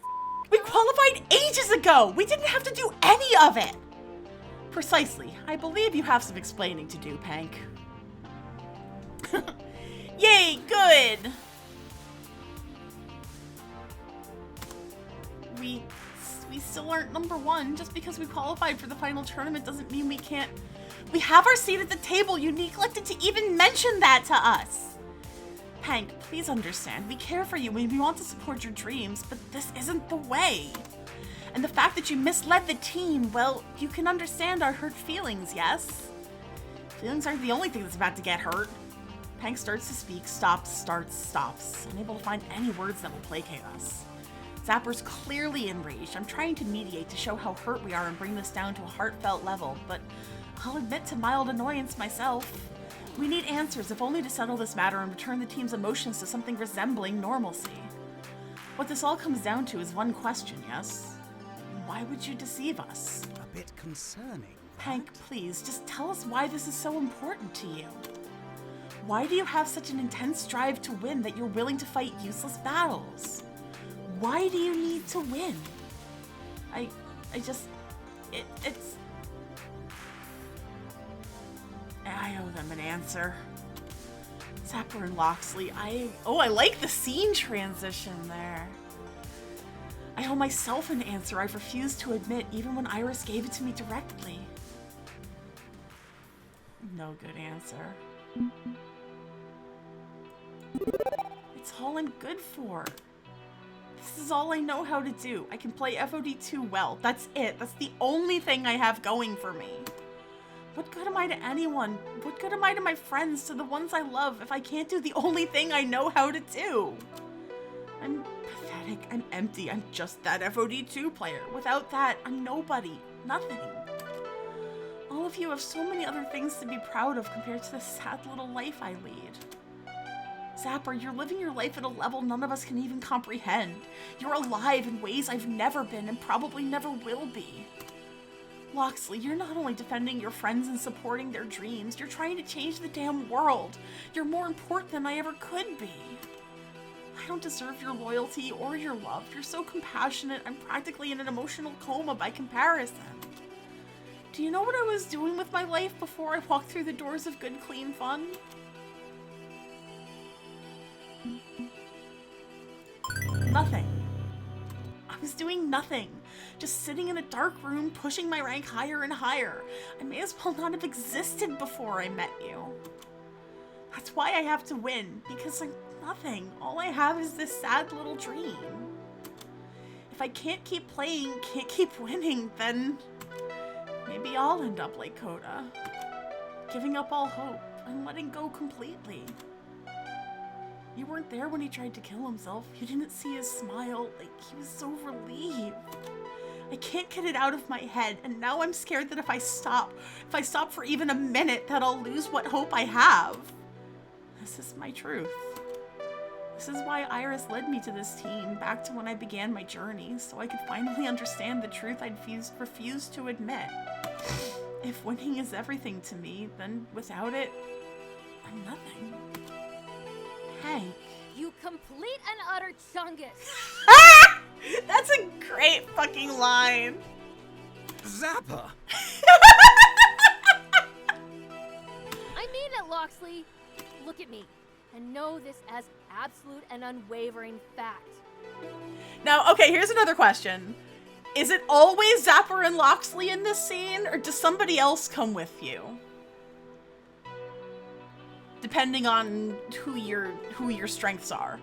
We qualified ages ago. We didn't have to do any of it. Precisely. I believe you have some explaining to do, Pank. Yay, good. We still aren't number one. Just because we qualified for the final tournament doesn't mean we can't. We have our seat at the table. You neglected to even mention that to us. Pank, please understand. We care for you and we want to support your dreams, but this isn't the way. And the fact that you misled the team, well, you can understand our hurt feelings, yes? Feelings aren't the only thing that's about to get hurt. Pank starts to speak, stops, starts, stops, unable to find any words that will placate us. Zapper's clearly enraged. I'm trying to mediate to show how hurt we are and bring this down to a heartfelt level, but I'll admit to mild annoyance myself. We need answers, if only to settle this matter and return the team's emotions to something resembling normalcy. What this all comes down to is one question, yes? Why would you deceive us? A bit concerning. Pank, please, just tell us why this is so important to you. Why do you have such an intense drive to win that you're willing to fight useless battles? Why do you need to win? I owe them an answer. Zapper and Loxley, I like the scene transition there. I owe myself an answer I've refused to admit even when Iris gave it to me directly. No good answer. It's all I'm good for. This is all I know how to do. I can play FOD2 well. That's it. That's the only thing I have going for me. What good am I to anyone? What good am I to my friends, to the ones I love, if I can't do the only thing I know how to do? I'm pathetic. I'm empty. I'm just that FOD2 player. Without that, I'm nobody. Nothing. All of you have so many other things to be proud of compared to the sad little life I lead. Zapper, you're living your life at a level none of us can even comprehend. You're alive in ways I've never been and probably never will be. Loxley, you're not only defending your friends and supporting their dreams, you're trying to change the damn world. You're more important than I ever could be. I don't deserve your loyalty or your love. You're so compassionate, I'm practically in an emotional coma by comparison. Do you know what I was doing with my life before I walked through the doors of good, clean fun? Nothing. I was doing nothing. Just sitting in a dark room, pushing my rank higher and higher. I may as well not have existed before I met you. That's why I have to win, because I'm nothing. All I have is this sad little dream. If I can't keep playing, can't keep winning, then maybe I'll end up like Coda. Giving up all hope and letting go completely. You weren't there when he tried to kill himself. You didn't see his smile. Like, he was so relieved. I can't get it out of my head, and now I'm scared that if I stop for even a minute, that I'll lose what hope I have. This is my truth. This is why Iris led me to this team, back to when I began my journey, so I could finally understand the truth I'd refused to admit. If winning is everything to me, then without it, I'm nothing. Hank. You complete and utter chungus. That's a great fucking line. Zapper! I mean it, Loxley. Look at me and know this as absolute and unwavering fact. Now, okay, here's another question. Is it always Zapper and Loxley in this scene, or does somebody else come with you? Depending on who your strengths are.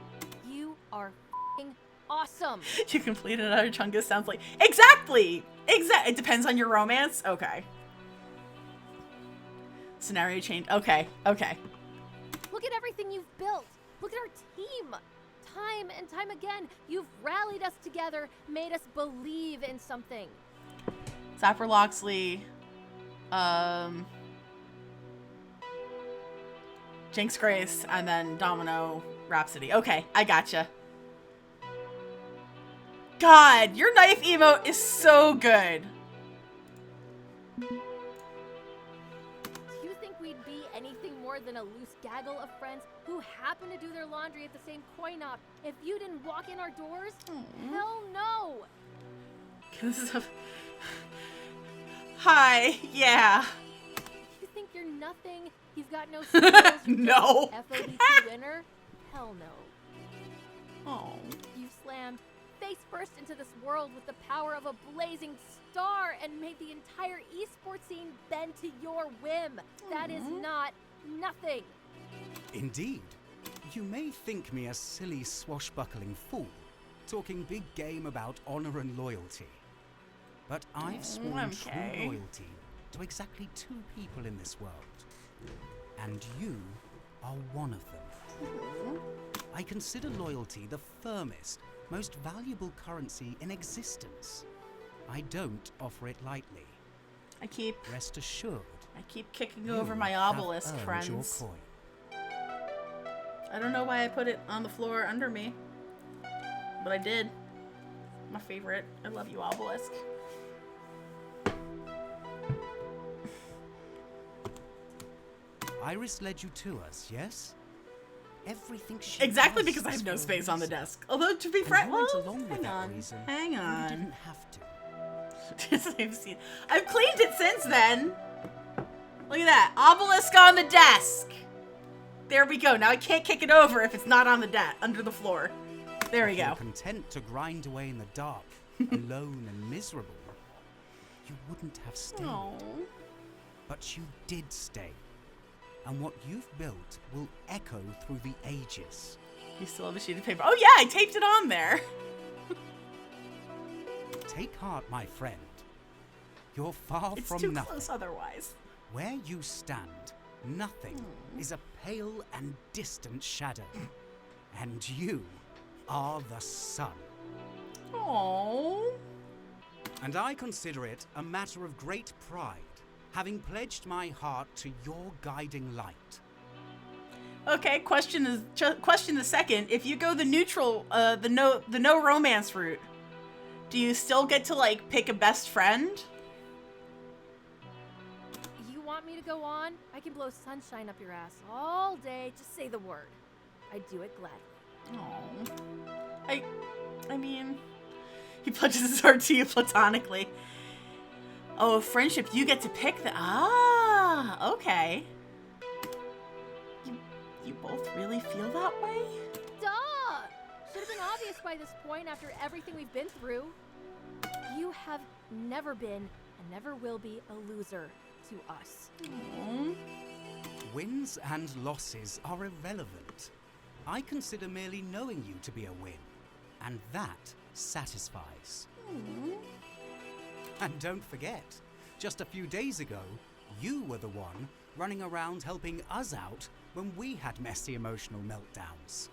You are f***ing awesome. You complete another chungus sounds like exactly. It depends on your romance. Okay. Scenario change. Okay. Look at everything you've built. Look at our team. Time and time again, you've rallied us together, made us believe in something. Zapper Loxley, Jinx Grace, and then Domino Rhapsody. Okay, I gotcha. God, your knife emote is so good. Do you think we'd be anything more than a loose gaggle of friends who happen to do their laundry at the same coin op if you didn't walk in our doors? Hell no! Hi, yeah. You think you're nothing? You've got no skills? No. FOBT winner? Hell no. Oh. You slammed face first into this world with the power of a blazing star and made the entire esports scene bend to your whim. That is not nothing. Indeed. You may think me a silly swashbuckling fool, talking big game about honor and loyalty. But I've sworn true loyalty to exactly 2 people in this world. And you are one of them. I consider loyalty the firmest, most valuable currency in existence. I don't offer it lightly. Rest assured. I keep kicking over my obelisk, friends. Your coin. I don't know why I put it on the floor under me, but I did. My favorite. I love you, obelisk. Iris led you to us, yes? Everything she Exactly does because I is have no for a space on the reason. desk. Although to be And frank, you went well, along with hang that on, reason. hang You on. didn't have to. I've cleaned it since then. Look at that, obelisk on the desk. There we go. Now I can't kick it over if it's not on the under the floor. There we If go. you're content to grind away in the dark, alone and miserable, you wouldn't have stayed. Aww. But you did stay. And what you've built will echo through the ages. You still have a sheet of paper. Oh yeah, I taped it on there. Take heart, my friend. You're far It's from too nothing. close otherwise. Where you stand, nothing is a pale and distant shadow. And you are the sun. Aww. And I consider it a matter of great pride, having pledged my heart to your guiding light. Okay, question the second. If you go the neutral, the no romance route, do you still get to like pick a best friend? You want me to go on? I can blow sunshine up your ass all day. Just say the word. I'd do it gladly. Aww. I mean, he pledges his heart to you platonically. Oh, friendship, you get to pick the... Ah, okay. You both really feel that way? Duh! Should have been obvious by this point after everything we've been through. You have never been and never will be a loser to us. Aww. Wins and losses are irrelevant. I consider merely knowing you to be a win, and that satisfies. And don't forget, just a few days ago, you were the one running around helping us out when we had messy emotional meltdowns.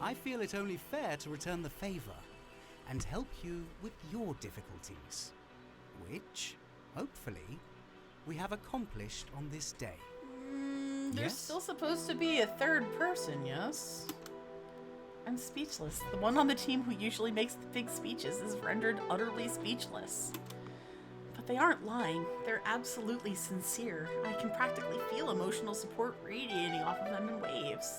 I feel it only fair to return the favor and help you with your difficulties, which, hopefully, we have accomplished on this day. There's Yes? still supposed to be a third person, yes? I'm speechless. The one on the team who usually makes the big speeches is rendered utterly speechless. But they aren't lying. They're absolutely sincere. I can practically feel emotional support radiating off of them in waves.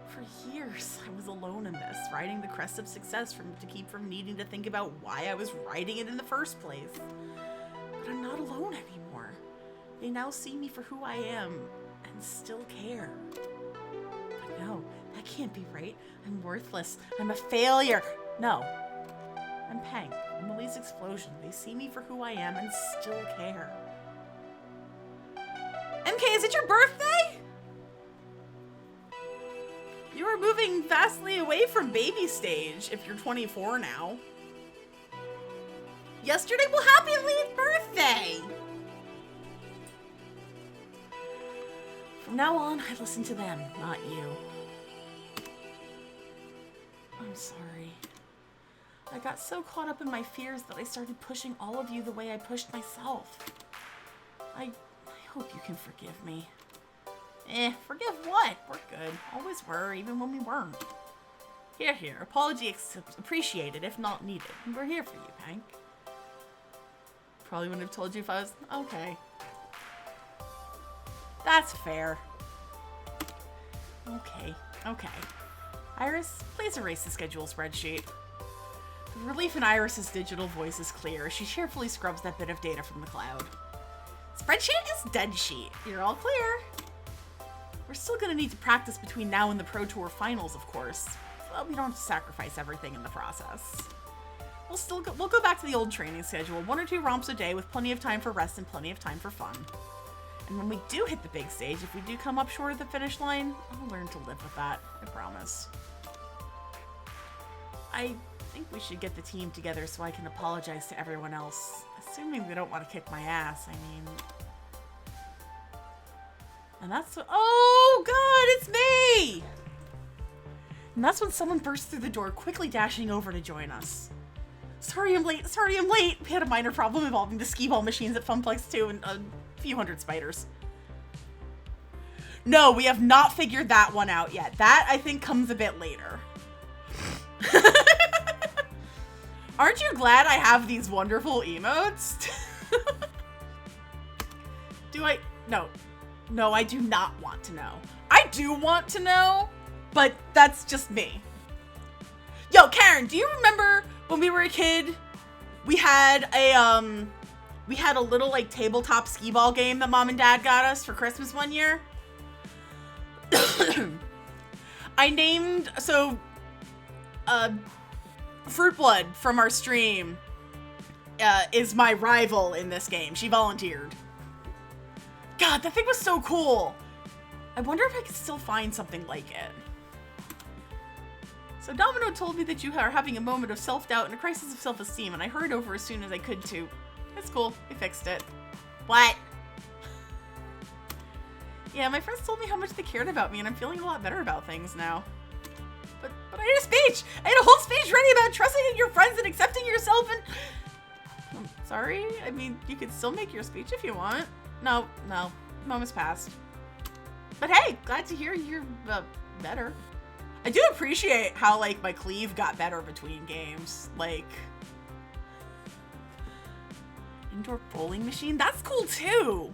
For years, I was alone in this, riding the crest of success to keep from needing to think about why I was riding it in the first place. But I'm not alone anymore. They now see me for who I am and still care. But no, that can't be right. I'm worthless. I'm a failure. No. I'm Peng. I'm Ellie's explosion. They see me for who I am and still care. MK, is it your birthday? You are moving vastly away from baby stage if you're 24 now. Yesterday? Well, happy late birthday! From now on, I listen to them, not you. I'm sorry. I got so caught up in my fears that I started pushing all of you the way I pushed myself. I hope you can forgive me. Forgive what? We're good. Always were, even when we weren't. Here. Apology appreciated, if not needed. We're here for you, Pank. Probably wouldn't have told you if I was... Okay. That's fair. Okay. Iris, please erase the schedule spreadsheet. The relief in Iris's digital voice is clear as she cheerfully scrubs that bit of data from the cloud. Spreadsheet is dead sheet. You're all clear. We're still gonna need to practice between now and the Pro Tour finals, of course. Well, we don't have to sacrifice everything in the process. We'll go back to the old training schedule. 1 or 2 romps a day with plenty of time for rest and plenty of time for fun. And when we do hit the big stage, if we do come up short of the finish line, I'll learn to live with that. I promise. I think we should get the team together so I can apologize to everyone else. Assuming they don't want to kick my ass, I mean... And that's what... Oh, God, it's me! And that's when someone bursts through the door, quickly dashing over to join us. Sorry I'm late. We had a minor problem involving the skee ball machines at Funplex 2 and a few hundred spiders. No, we have not figured that one out yet. That, I think, comes a bit later. Aren't you glad I have these wonderful emotes? Do I? No. No, I do not want to know. I do want to know, but that's just me. Yo, Karen, do you remember when we were a kid, we had a little like tabletop skee ball game that Mom and Dad got us for Christmas one year? I named, Fruit Blood from our stream is my rival in this game. She volunteered. God, that thing was so cool. I wonder if I could still find something like it. So Domino told me that you are having a moment of self-doubt and a crisis of self-esteem, and I hurried over as soon as I could too. It's cool. We fixed it. What? Yeah, my friends told me how much they cared about me, and I'm feeling a lot better about things now. But I had a speech! I had a whole speech ready about trusting in your friends and accepting yourself and... I'm sorry? I mean, you could still make your speech if you want. No. Moment's passed. But hey, glad to hear you're, better. I do appreciate how, like, my cleave got better between games. Like... Indoor bowling machine? That's cool, too!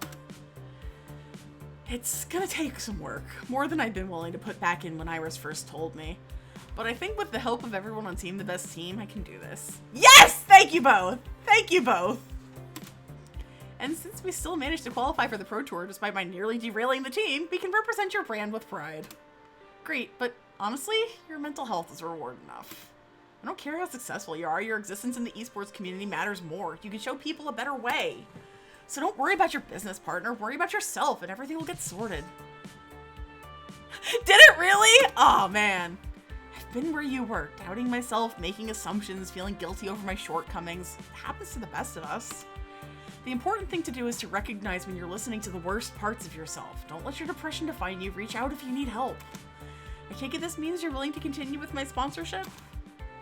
It's gonna take some work. More than I've been willing to put back in when Iris first told me. But I think with the help of everyone on Team the Best Team, I can do this. Yes! Thank you both! Thank you both! And since we still managed to qualify for the Pro Tour despite my nearly derailing the team, we can represent your brand with pride. Great, but honestly, your mental health is a reward enough. I don't care how successful you are, your existence in the esports community matters more. You can show people a better way. So don't worry about your business partner, worry about yourself and everything will get sorted. Did it really? Oh man. I've been where you were, doubting myself, making assumptions, feeling guilty over my shortcomings. It happens to the best of us. The important thing to do is to recognize when you're listening to the worst parts of yourself. Don't let your depression define you. Reach out if you need help. I take it this means you're willing to continue with my sponsorship?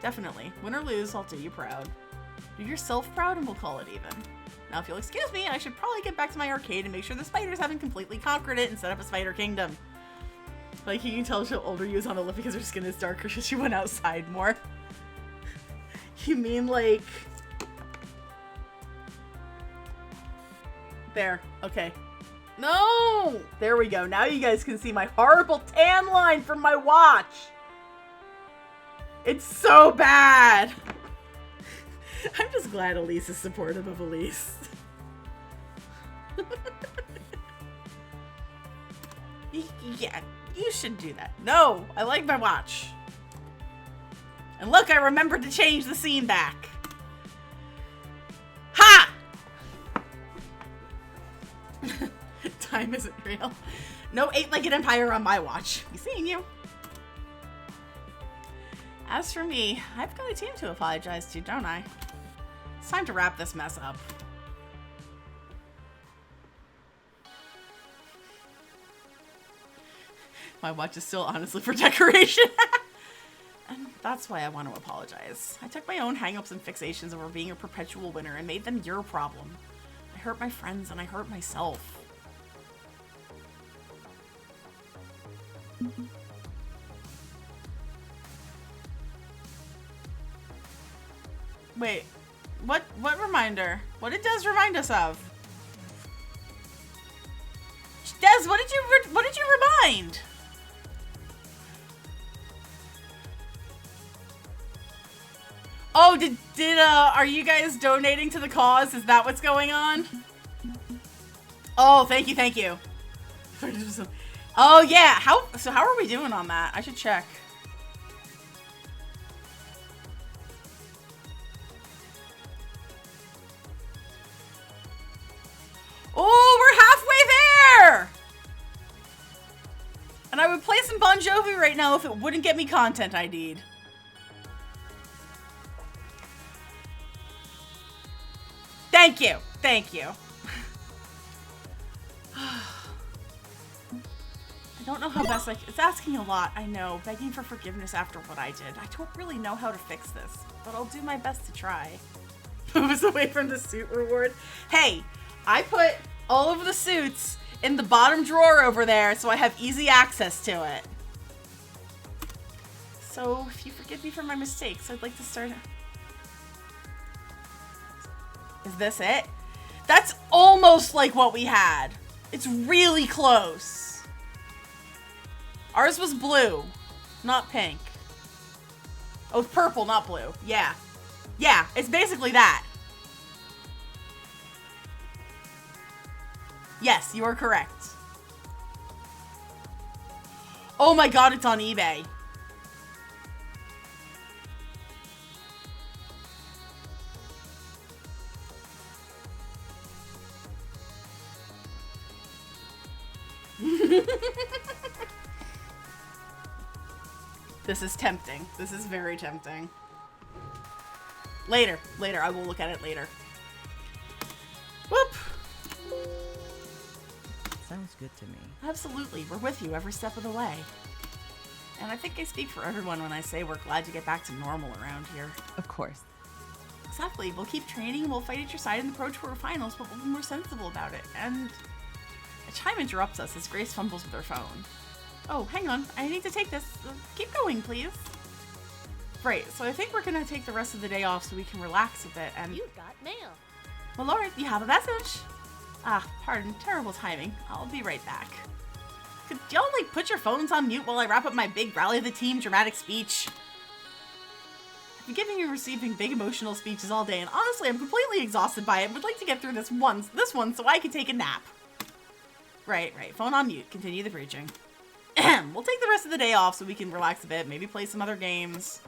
Definitely. Win or lose, I'll do you proud. Do yourself proud and we'll call it even. Now, if you'll excuse me, I should probably get back to my arcade and make sure the spiders haven't completely conquered it and set up a spider kingdom. Like, you can tell how older you is on a lip because her skin is darker because she went outside more. You mean, like... There. Okay. No! There we go. Now you guys can see my horrible tan line from my watch. It's so bad. I'm just glad Elise is supportive of Elise. Yeah, you should do that. No, I like my watch. And look, I remembered to change the scene back. Ha! Time isn't real. No 8-legged empire on my watch. Be seeing you. As for me, I've got a team to apologize to, don't I? It's time to wrap this mess up. My watch is still honestly for decoration. And that's why I want to apologize. I took my own hang-ups and fixations over being a perpetual winner and made them your problem. I hurt my friends and I hurt myself. Wait, what reminder? What it does remind us of? Des, what did you remind? Oh, are you guys donating to the cause? Is that what's going on? Oh, thank you. Oh yeah, how are we doing on that? I should check. Oh, we're halfway there! And I would play some Bon Jovi right now if it wouldn't get me content ID'd. Thank you. I don't know how best it's asking a lot, I know. Begging for forgiveness after what I did. I don't really know how to fix this, but I'll do my best to try. Moves away from the suit reward. Hey, I put all of the suits in the bottom drawer over there so I have easy access to it. So, if you forgive me for my mistakes, I'd like to start... Is this it? That's almost like what we had. It's really close. Ours was blue, not pink. Oh, it's purple, not blue. Yeah. Yeah, it's basically that. Yes, you are correct. Oh my god, it's on eBay. This is tempting. This is very tempting. Later. I will look at it later. Whoop. Sounds good to me. Absolutely. We're with you every step of the way. And I think I speak for everyone when I say we're glad to get back to normal around here. Of course. Exactly. We'll keep training. We'll fight at your side in the Pro Tour finals, but we'll be more sensible about it. And a chime interrupts us as Grace fumbles with her phone. Oh, hang on. I need to take this. Keep going, please. Right, so I think we're gonna take the rest of the day off so we can relax a bit and... You got mail. Well, Lord, you have a message. Ah, pardon. Terrible timing. I'll be right back. Could y'all, like, put your phones on mute while I wrap up my big rally of the team dramatic speech? I've been giving and receiving big emotional speeches all day, and honestly, I'm completely exhausted by it. Would like to get through this one so I can take a nap. Right. Phone on mute. Continue the preaching. We'll take the rest of the day off so we can relax a bit, maybe play some other games.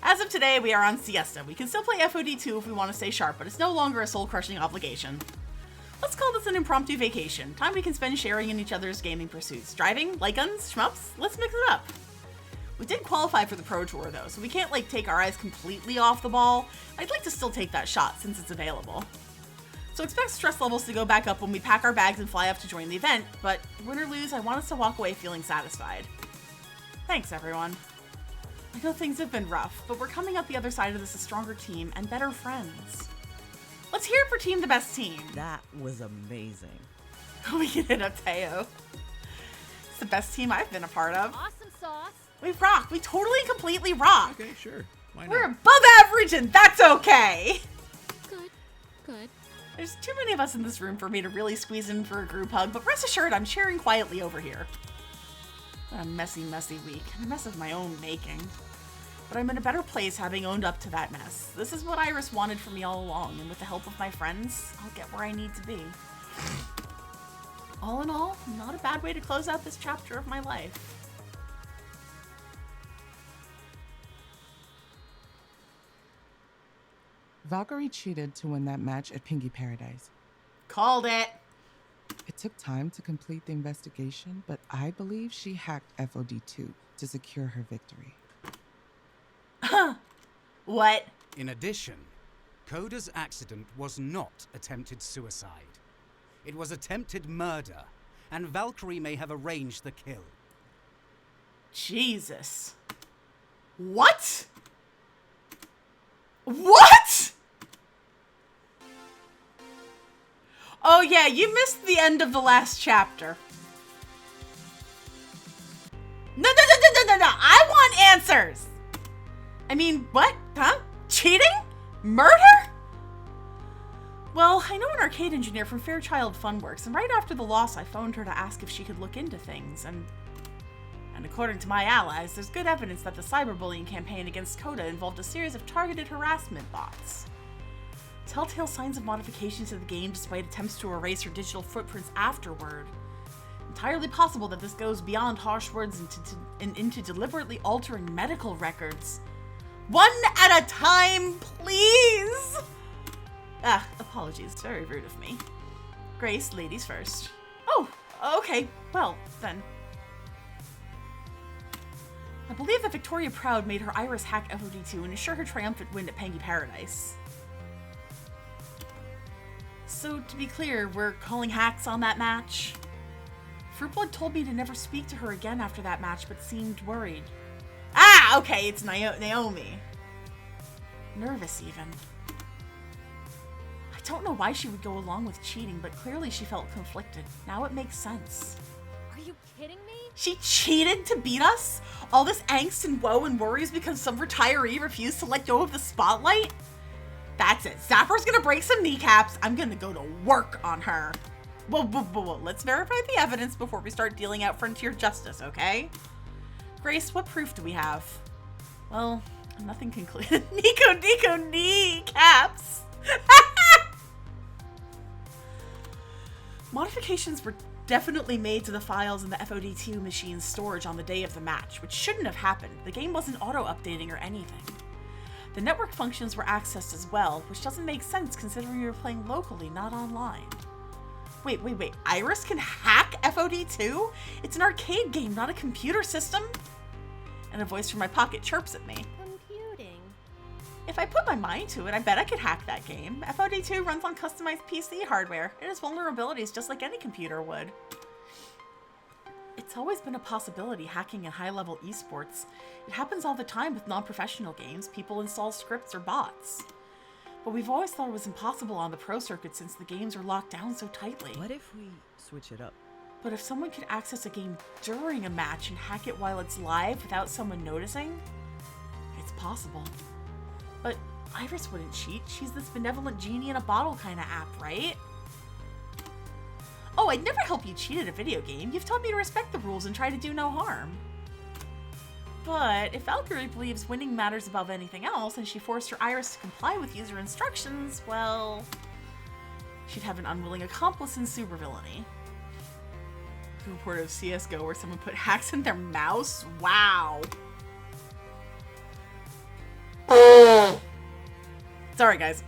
As of today, we are on siesta. We can still play FOD2 if we want to stay sharp, but it's no longer a soul-crushing obligation. Let's call this an impromptu vacation. Time we can spend sharing in each other's gaming pursuits. Driving, light guns, shmups, let's mix it up. We did qualify for the Pro Tour though, so we can't like take our eyes completely off the ball. I'd like to still take that shot since it's available. So expect stress levels to go back up when we pack our bags and fly up to join the event, but win or lose, I want us to walk away feeling satisfied. Thanks, everyone. I know things have been rough, but we're coming out the other side of this a stronger team and better friends. Let's hear it for Team the Best Team. That was amazing. We can hit up Teo. It's the best team I've been a part of. Awesome sauce. We rock. We totally and completely rock. Okay, sure. Why not? We're above average and that's okay. Good. There's too many of us in this room for me to really squeeze in for a group hug, but rest assured I'm cheering quietly over here. What a messy week, and a mess of my own making. But I'm in a better place having owned up to that mess. This is what Iris wanted for me all along, and with the help of my friends, I'll get where I need to be. All in all, not a bad way to close out this chapter of my life. Valkyrie cheated to win that match at Pinky Paradise. Called it. It took time to complete the investigation, but I believe she hacked FOD2 to secure her victory. What? In addition, Coda's accident was not attempted suicide. It was attempted murder, and Valkyrie may have arranged the kill. Jesus. What? What? Oh yeah, you missed the end of the last chapter. No, I want answers. I mean, what? Huh? Cheating? Murder? Well, I know an arcade engineer from Fairchild Funworks, and right after the loss, I phoned her to ask if she could look into things, and according to my allies, there's good evidence that the cyberbullying campaign against Coda involved a series of targeted harassment bots. Telltale signs of modifications to the game despite attempts to erase her digital footprints afterward. Entirely possible that this goes beyond harsh words and into deliberately altering medical records. One at a time, please! Apologies. Very rude of me. Grace, ladies first. Oh, okay. Well, then. I believe that Victoria Proud made her Iris hack FOD2 and ensure her triumphant win at Pengy Paradise. So, to be clear, we're calling hacks on that match? Fruitblood told me to never speak to her again after that match, but seemed worried. Ah, okay, it's Naomi. Nervous, even. I don't know why she would go along with cheating, but clearly she felt conflicted. Now it makes sense. Are you kidding me? She cheated to beat us? All this angst and woe and worries because some retiree refused to let go of the spotlight? That's it. Zapper's gonna break some kneecaps. I'm gonna go to work on her. Whoa. Let's verify the evidence before we start dealing out frontier justice, okay? Grace, what proof do we have? Well, nothing concluded. Nico, kneecaps. Modifications were definitely made to the files in the FOD2 machine's storage on the day of the match, which shouldn't have happened. The game wasn't auto-updating or anything. The network functions were accessed as well, which doesn't make sense considering we were playing locally, not online. Wait. Iris can hack FOD2? It's an arcade game, not a computer system? And a voice from my pocket chirps at me. Computing. If I put my mind to it, I bet I could hack that game. FOD2 runs on customized PC hardware. It has vulnerabilities just like any computer would. It's always been a possibility hacking in high-level esports. It happens all the time with non-professional games. People install scripts or bots. But we've always thought it was impossible on the pro circuit since the games are locked down so tightly. What if we switch it up? But if someone could access a game during a match and hack it while it's live without someone noticing, it's possible. But Iris wouldn't cheat. She's this benevolent genie in a bottle kind of app, right? Oh, I'd never help you cheat at a video game. You've taught me to respect the rules and try to do no harm. But if Valkyrie believes winning matters above anything else, and she forced her Iris to comply with user instructions, well, she'd have an unwilling accomplice in supervillainy. The report of CSGO where someone put hacks in their mouse? Wow. Sorry, guys.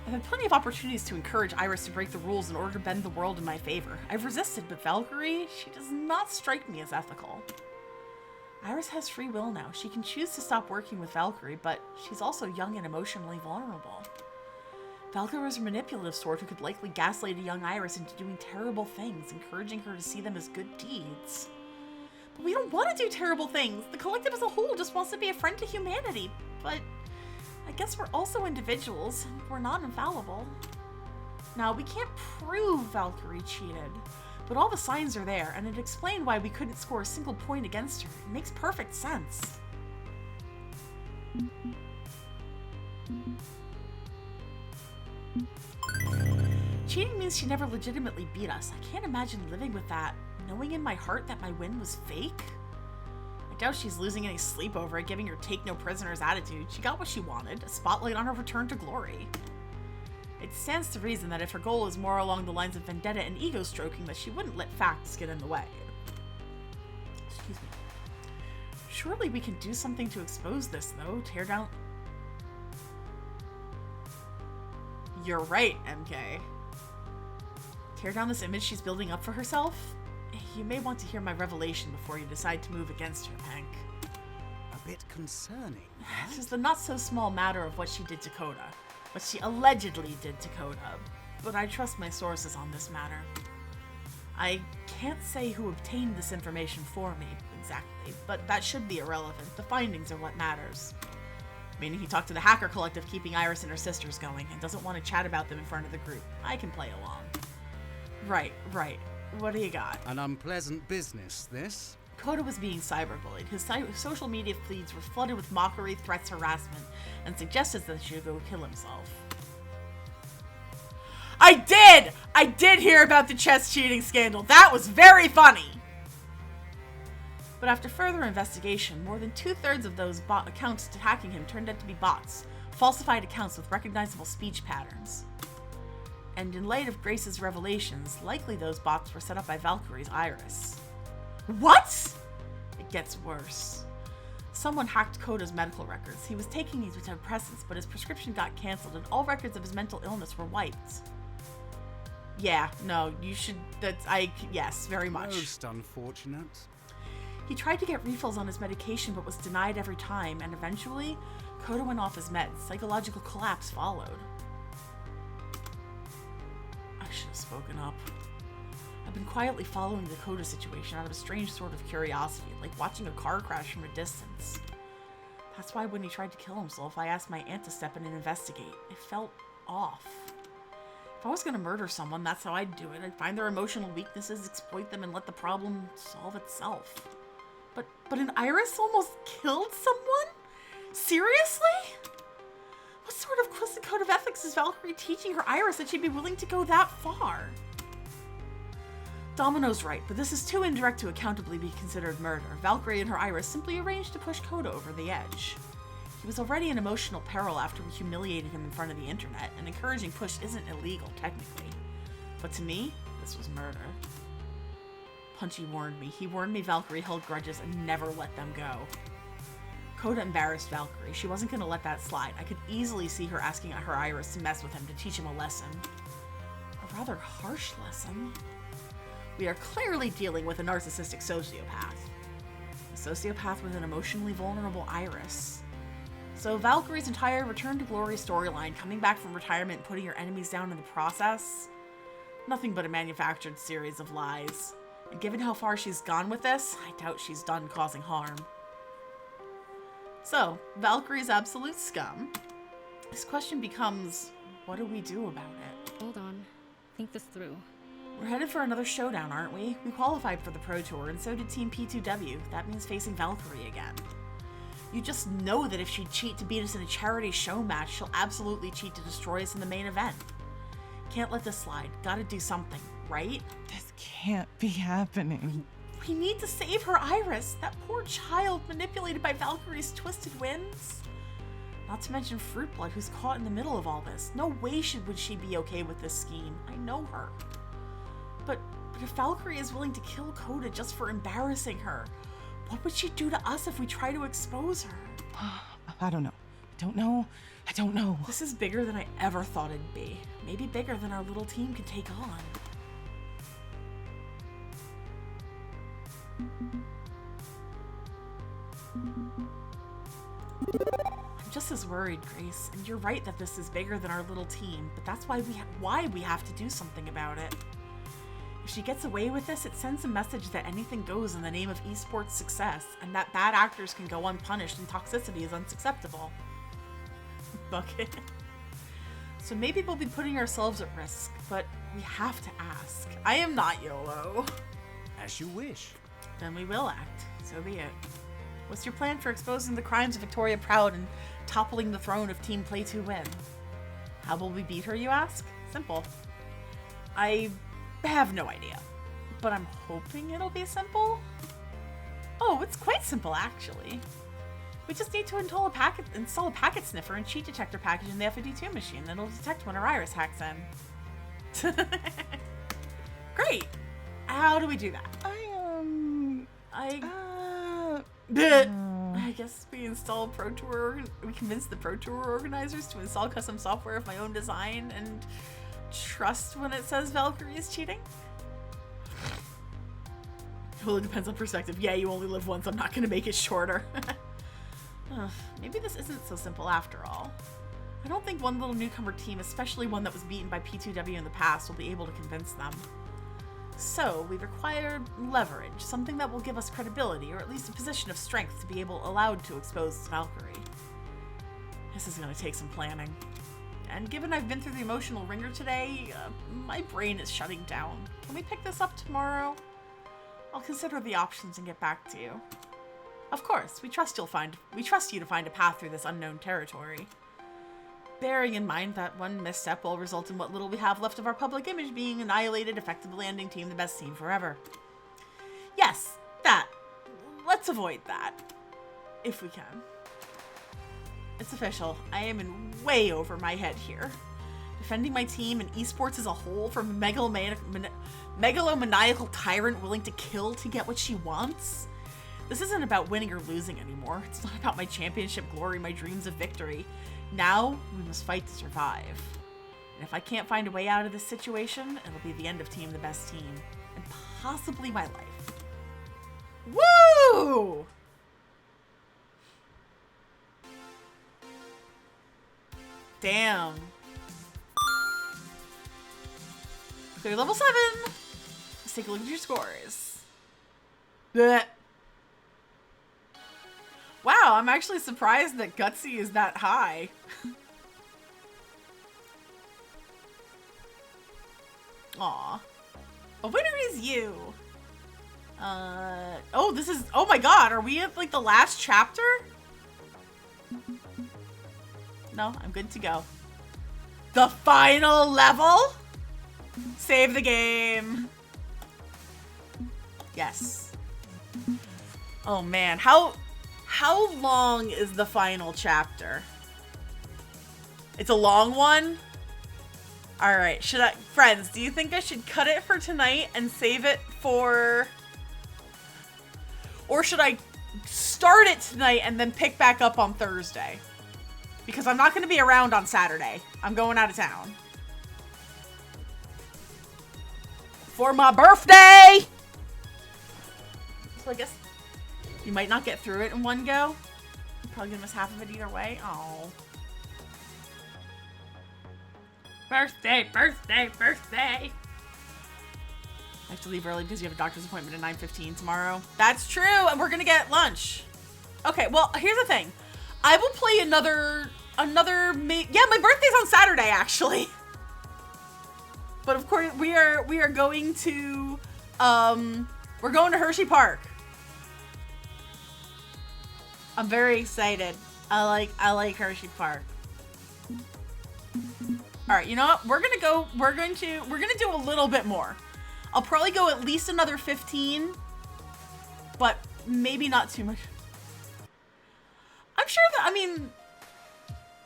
I've had plenty of opportunities to encourage Iris to break the rules in order to bend the world in my favor. I've resisted, but Valkyrie, she does not strike me as ethical. Iris has free will now. She can choose to stop working with Valkyrie, but she's also young and emotionally vulnerable. Valkyrie was a manipulative sort who could likely gaslight a young Iris into doing terrible things, encouraging her to see them as good deeds. But we don't want to do terrible things. The collective as a whole just wants to be a friend to humanity. But I guess we're also individuals, and we're not infallible. Now, we can't prove Valkyrie cheated, but all the signs are there, and it explained why we couldn't score a single point against her. It makes perfect sense. Cheating means she never legitimately beat us. I can't imagine living with that, knowing in my heart that my win was fake. I doubt she's losing any sleep over it, giving her take no prisoners attitude. She got what she wanted, a spotlight on her return to glory. It stands to reason that if her goal is more along the lines of vendetta and ego stroking, that she wouldn't let facts get in the way. Excuse me. Surely we can do something to expose this, though. Tear down... You're right, MK. Tear down this image she's building up for herself? You may want to hear my revelation before you decide to move against her, Hank. A bit concerning. This is the not-so-small matter of what she did to Coda. What she allegedly did to Coda. but I trust my sources on this matter. I can't say who obtained this information for me, exactly, but that should be irrelevant. The findings are what matters. Meaning he talked to the hacker collective keeping Iris and her sisters going, and doesn't want to chat about them in front of the group. I can play along. Right. What do you got? An unpleasant business, this. Coda was being cyberbullied. His social media feeds were flooded with mockery, threats, harassment, and suggestions that he should go kill himself. I did hear about the chess cheating scandal. That was very funny. But after further investigation, more than 2/3 of those accounts attacking him turned out to be bots, falsified accounts with recognizable speech patterns. And in light of Grace's revelations, likely those bots were set up by Valkyrie's Iris. What? It gets worse. Someone hacked Coda's medical records. He was taking these antidepressants, but his prescription got canceled and all records of his mental illness were wiped. Yeah, no, you should, yes, very much. Most unfortunate. He tried to get refills on his medication, but was denied every time, and eventually, Coda went off his meds. Psychological collapse followed. I should have spoken up. I've been quietly following the Coda situation out of a strange sort of curiosity, like watching a car crash from a distance. That's why when he tried to kill himself, I asked my aunt to step in and investigate. It felt off. If I was going to murder someone, that's how I'd do it. I'd find their emotional weaknesses, exploit them, and let the problem solve itself. But an Iris almost killed someone? Seriously? What sort of twisted code of ethics is Valkyrie teaching her Iris that she'd be willing to go that far? Domino's right, but this is too indirect to accountably be considered murder. Valkyrie and her Iris simply arranged to push Coda over the edge. He was already in emotional peril after we humiliated him in front of the internet. An encouraging push isn't illegal, technically. But to me, this was murder. Punchy warned me. He warned me Valkyrie held grudges and never let them go. Coda embarrassed Valkyrie. She wasn't going to let that slide. I could easily see her asking her Iris to mess with him to teach him a lesson. A rather harsh lesson. We are clearly dealing with a narcissistic sociopath. A sociopath with an emotionally vulnerable Iris. So Valkyrie's entire Return to Glory storyline, coming back from retirement and putting her enemies down in the process, nothing but a manufactured series of lies. And given how far she's gone with this, I doubt she's done causing harm. So, Valkyrie's absolute scum. This question becomes, what do we do about it? Hold on. Think this through. We're headed for another showdown, aren't we? We qualified for the Pro Tour, and so did Team P2W. That means facing Valkyrie again. You just know that if she'd cheat to beat us in a charity show match, she'll absolutely cheat to destroy us in the main event. Can't let this slide. Gotta do something, right? This can't be happening. We need to save her Iris, that poor child manipulated by Valkyrie's twisted winds. Not to mention Fruitblood, who's caught in the middle of all this. No way would she be okay with this scheme. I know her. But if Valkyrie is willing to kill Coda just for embarrassing her, what would she do to us if we try to expose her? I don't know. I don't know. This is bigger than I ever thought it'd be. Maybe bigger than our little team could take on. I'm just as worried, Grace, and you're right that this is bigger than our little team, but that's why we have to do something about it. If she gets away with this, it sends a message that anything goes in the name of esports success, and that bad actors can go unpunished and toxicity is unacceptable. Bucket. So maybe we'll be putting ourselves at risk, but we have to ask. I am not YOLO. As you wish. Then we will act. So be it. What's your plan for exposing the crimes of Victoria Proud and toppling the throne of Team Play to Win? How will we beat her, you ask? Simple. I have no idea, but I'm hoping it'll be simple. Oh, it's quite simple, actually. We just need to install a packet sniffer and cheat detector package in the FOD2 machine that'll detect when our Iris hacks in. Great. How do we do that? I guess we install Pro Tour. We convince the Pro Tour organizers to install custom software of my own design and trust when it says Valkyrie is cheating. Well, it depends on perspective. Yeah, you only live once. I'm not going to make it shorter. Maybe this isn't so simple after all. I don't think one little newcomer team, especially one that was beaten by P2W in the past, will be able to convince them. So, we require leverage, something that will give us credibility, or at least a position of strength to be allowed to expose Valkyrie. This is going to take some planning. And given I've been through the emotional ringer today, my brain is shutting down. Can we pick this up tomorrow? I'll consider the options and get back to you. Of course, we trust you to find a path through this unknown territory. Bearing in mind that one misstep will result in what little we have left of our public image being annihilated, effectively ending Team the Best Team forever. Yes, that. Let's avoid that. If we can. It's official. I am in way over my head here. Defending my team and esports as a whole from a megalomaniacal tyrant willing to kill to get what she wants? This isn't about winning or losing anymore. It's not about my championship glory, my dreams of victory. Now, we must fight to survive. And if I can't find a way out of this situation, it'll be the end of Team the Best Team. And possibly my life. Woo! Damn. Clear level 7. Let's take a look at your scores. Blech. Wow, I'm actually surprised that Gutsy is that high. Aw. A winner is you. Oh, this is, oh my god, are we at like the last chapter? No, I'm good to go. The final level? Save the game. Yes. Oh man, how long is the final chapter? It's a long one? Alright, friends, do you think I should cut it for tonight and save it for... Or should I start it tonight and then pick back up on Thursday? Because I'm not going to be around on Saturday. I'm going out of town. For my birthday! So I guess you might not get through it in one go. You're probably going to miss half of it either way. Oh. Birthday, birthday, birthday. I have to leave early because you have a doctor's appointment at 9:15 tomorrow. That's true, and we're going to get lunch. Okay, well, here's the thing. I will play another yeah, my birthday's on Saturday, actually. But of course, we are going to, we're going to Hershey Park. I'm very excited. I like Hershey Park. All right, you know what? We're going to do a little bit more. I'll probably go at least another 15, but maybe not too much. I'm sure that, I mean,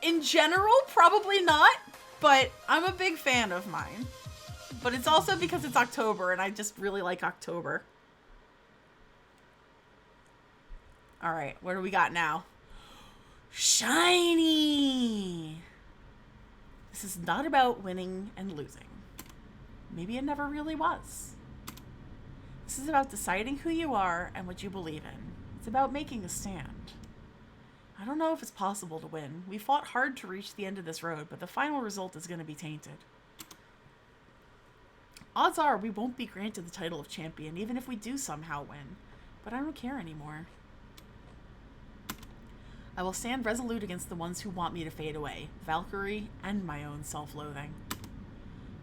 in general, probably not, but I'm a big fan of mine. But it's also because it's October, and I just really like October. All right, what do we got now? Shiny! This is not about winning and losing. Maybe it never really was. This is about deciding who you are and what you believe in. It's about making a stand. I don't know if it's possible to win. We fought hard to reach the end of this road, but the final result is going to be tainted. Odds are we won't be granted the title of champion, even if we do somehow win. But I don't care anymore. I will stand resolute against the ones who want me to fade away, Valkyrie and my own self-loathing.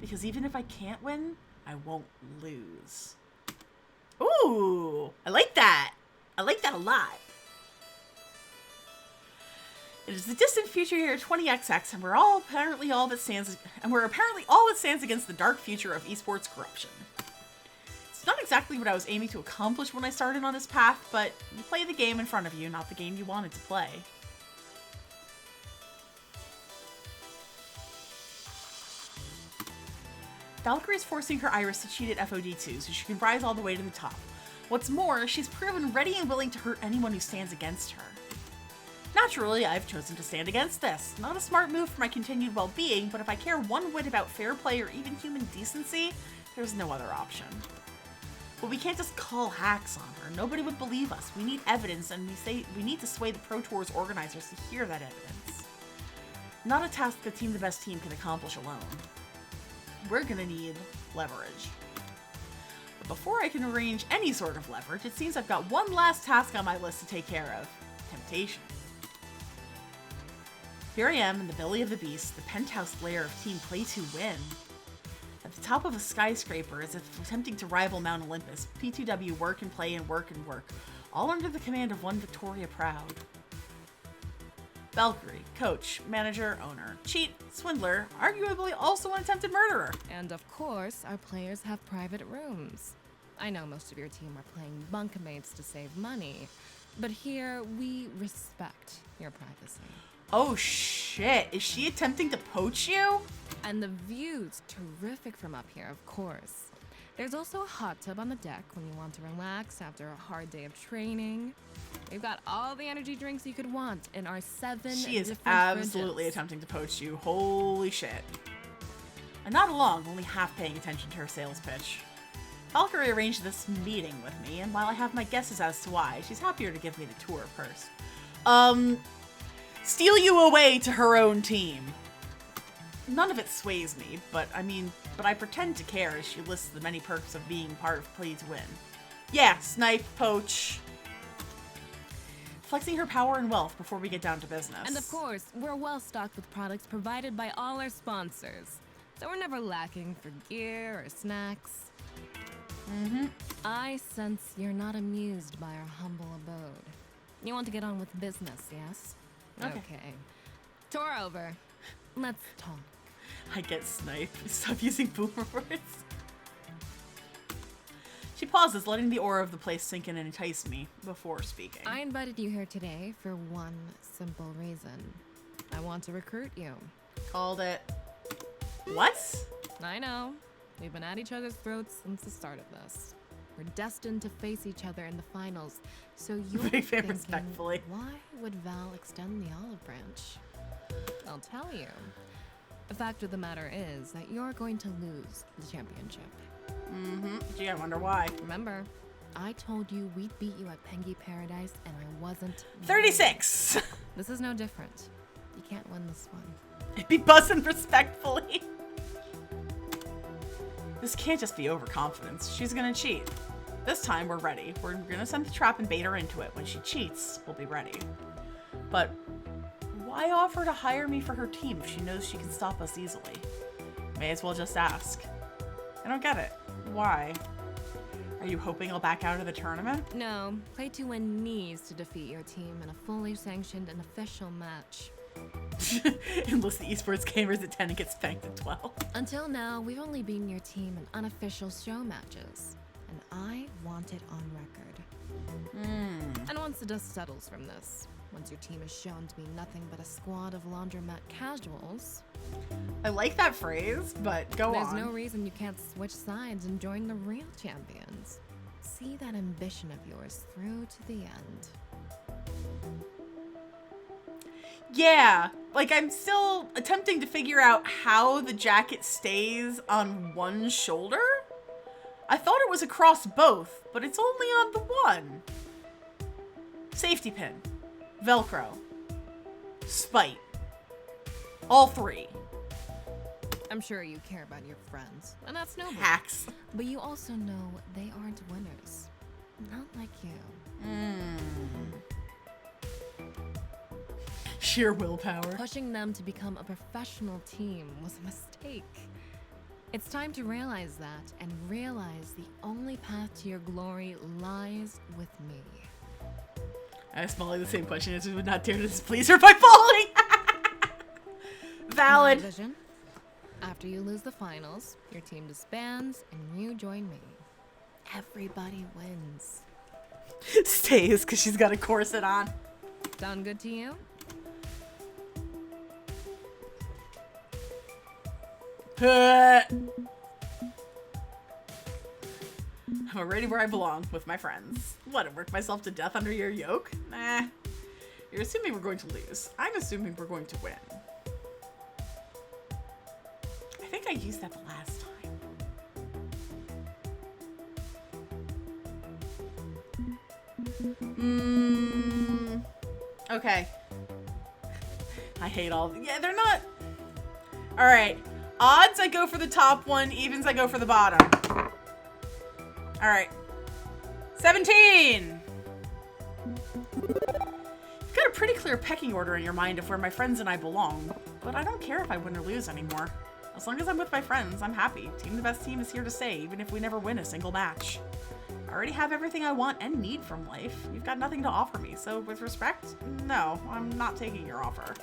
Because even if I can't win, I won't lose. Ooh, I like that. I like that a lot. It is the distant future year 20XX, and we're apparently all that stands against the dark future of esports corruption. It's not exactly what I was aiming to accomplish when I started on this path, but you play the game in front of you, not the game you wanted to play. Valkyrie is forcing her Iris to cheat at FOD2 so she can rise all the way to the top. What's more, she's proven ready and willing to hurt anyone who stands against her. Naturally, I've chosen to stand against this. Not a smart move for my continued well-being, but if I care one whit about fair play or even human decency, there's no other option. But we can't just call hacks on her. Nobody would believe us. We need evidence, and we need to sway the Pro Tour's organizers to hear that evidence. Not a task that Team the Best Team can accomplish alone. We're gonna need leverage. But before I can arrange any sort of leverage, it seems I've got one last task on my list to take care of. Temptation. Here I am in the belly of the beast, the penthouse lair of Team Play to Win. At the top of a skyscraper, as if attempting to rival Mount Olympus, P2W work and play and work and work, all under the command of one Victoria Proud. Valkyrie, coach, manager, owner, cheat, swindler, arguably also an attempted murderer. And of course, our players have private rooms. I know most of your team are playing bunkmates to save money, but here we respect your privacy. Oh shit, is she attempting to poach you? And the view's terrific from up here, of course. There's also a hot tub on the deck when you want to relax after a hard day of training. We've got all the energy drinks you could want in our 7 She is different absolutely fridges. attempting to poach you. Holy shit. I'm not along, only half paying attention to her sales pitch. Valkyrie arranged this meeting with me, and while I have my guesses as to why, she's happier to give me the tour first. Steal you away to her own team. None of it sways me, but I pretend to care as she lists the many perks of being part of Play to Win. Yeah, snipe, poach. Flexing her power and wealth before we get down to business. And of course, we're well stocked with products provided by all our sponsors. So we're never lacking for gear or snacks. I sense you're not amused by our humble abode. You want to get on with business, yes? Okay. Tour over. Let's talk. I get sniped. Stop using boomer words. She pauses, letting the aura of the place sink in and entice me before speaking. I invited you here today for one simple reason. I want to recruit you. Called it. What? I know. We've been at each other's throats since the start of this. We're destined to face each other in the finals, so you're Big fan, thinking, respectfully. why would Val extend the olive branch? I'll tell you. The fact of the matter is that you're going to lose the championship. Gee, I wonder why. Remember, I told you we'd beat you at Pengy Paradise, and I wasn't. 36! This is no different. You can't win this one. I'd be buzzing respectfully. This can't just be overconfidence. She's gonna cheat. This time, we're ready. We're gonna send the trap and bait her into it. When she cheats, we'll be ready. But why offer to hire me for her team if she knows she can stop us easily? May as well just ask. I don't get it. Why? Are you hoping I'll back out of the tournament? No, Play to Win needs to defeat your team in a fully sanctioned and official match. Enlist the esports gamers at 10 and get spanked at 12. Until now, we've only beaten your team in unofficial show matches, and I want it on record. And once the dust settles from this, once your team is shown to be nothing but a squad of laundromat casuals, I like that phrase, but go there's on. no reason you can't switch sides and join the real champions. See that ambition of yours through to the end. Yeah, like I'm still attempting to figure out how the jacket stays on one shoulder. I thought it was across both, but it's only on the one. Safety pin, Velcro, spite, all three. I'm sure you care about your friends, and that's noble. Hacks. But you also know they aren't winners. Not like you. Sheer willpower. Pushing them to become a professional team was a mistake. It's time to realize that, and realize the only path to your glory lies with me. I asked Molly the same question as we would not dare to displease her by falling. Valid. My vision? After you lose the finals, your team disbands and you join me. Everybody wins. Stays because she's got a corset on. Sound good to you? I'm already where I belong with my friends. What, I work myself to death under your yoke? Nah. You're assuming we're going to lose. I'm assuming we're going to win. I think I used that the last time. Okay. I hate all. Yeah, they're not. All right. Odds, I go for the top one. Evens, I go for the bottom. All right. 17. You've got a pretty clear pecking order in your mind of where my friends and I belong, but I don't care if I win or lose anymore. As long as I'm with my friends, I'm happy. Team the Best Team is here to stay, even if we never win a single match. I already have everything I want and need from life. You've got nothing to offer me, so with respect, no, I'm not taking your offer.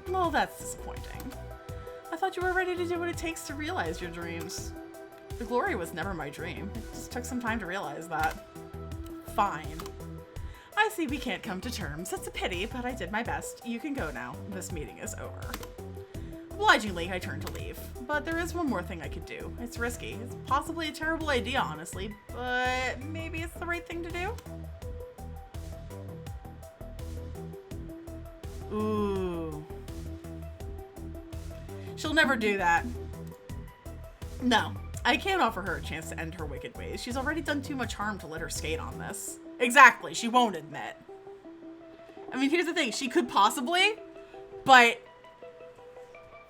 Well, that's disappointing. I thought you were ready to do what it takes to realize your dreams. The glory was never my dream. It just took some time to realize that. Fine. I see we can't come to terms. It's a pity, but I did my best. You can go now. This meeting is over. Obligingly, I turn to leave. But there is one more thing I could do. It's risky. It's possibly a terrible idea, honestly, but maybe it's the right thing to do? Ooh. She'll never do that. No, I can't offer her a chance to end her wicked ways. She's already done too much harm to let her skate on this. Exactly, she won't admit. I mean, here's the thing, she could possibly, but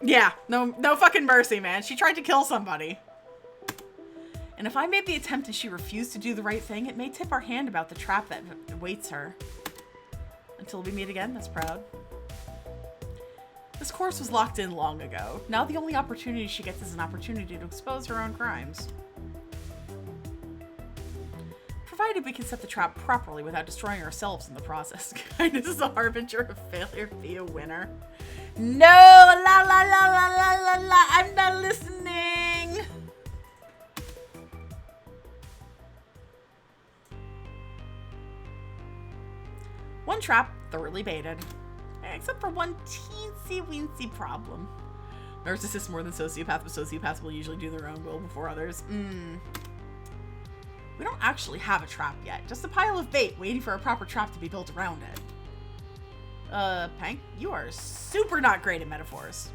yeah, no fucking mercy, man. She tried to kill somebody. And if I made the attempt and she refused to do the right thing, it may tip our hand about the trap that awaits her. Until we meet again, Miss Proud. This course was locked in long ago. Now the only opportunity she gets is an opportunity to expose her own crimes. Provided we can set the trap properly without destroying ourselves in the process. Kindness is a harbinger of failure. Be a winner. No! La la la la la la la! I'm not listening! One trap thoroughly baited. Except for one teensy-weensy problem. Narcissist more than sociopath, but sociopaths will usually do their own will before others. We don't actually have a trap yet. Just a pile of bait waiting for a proper trap to be built around it. Pank, you are super not great at metaphors.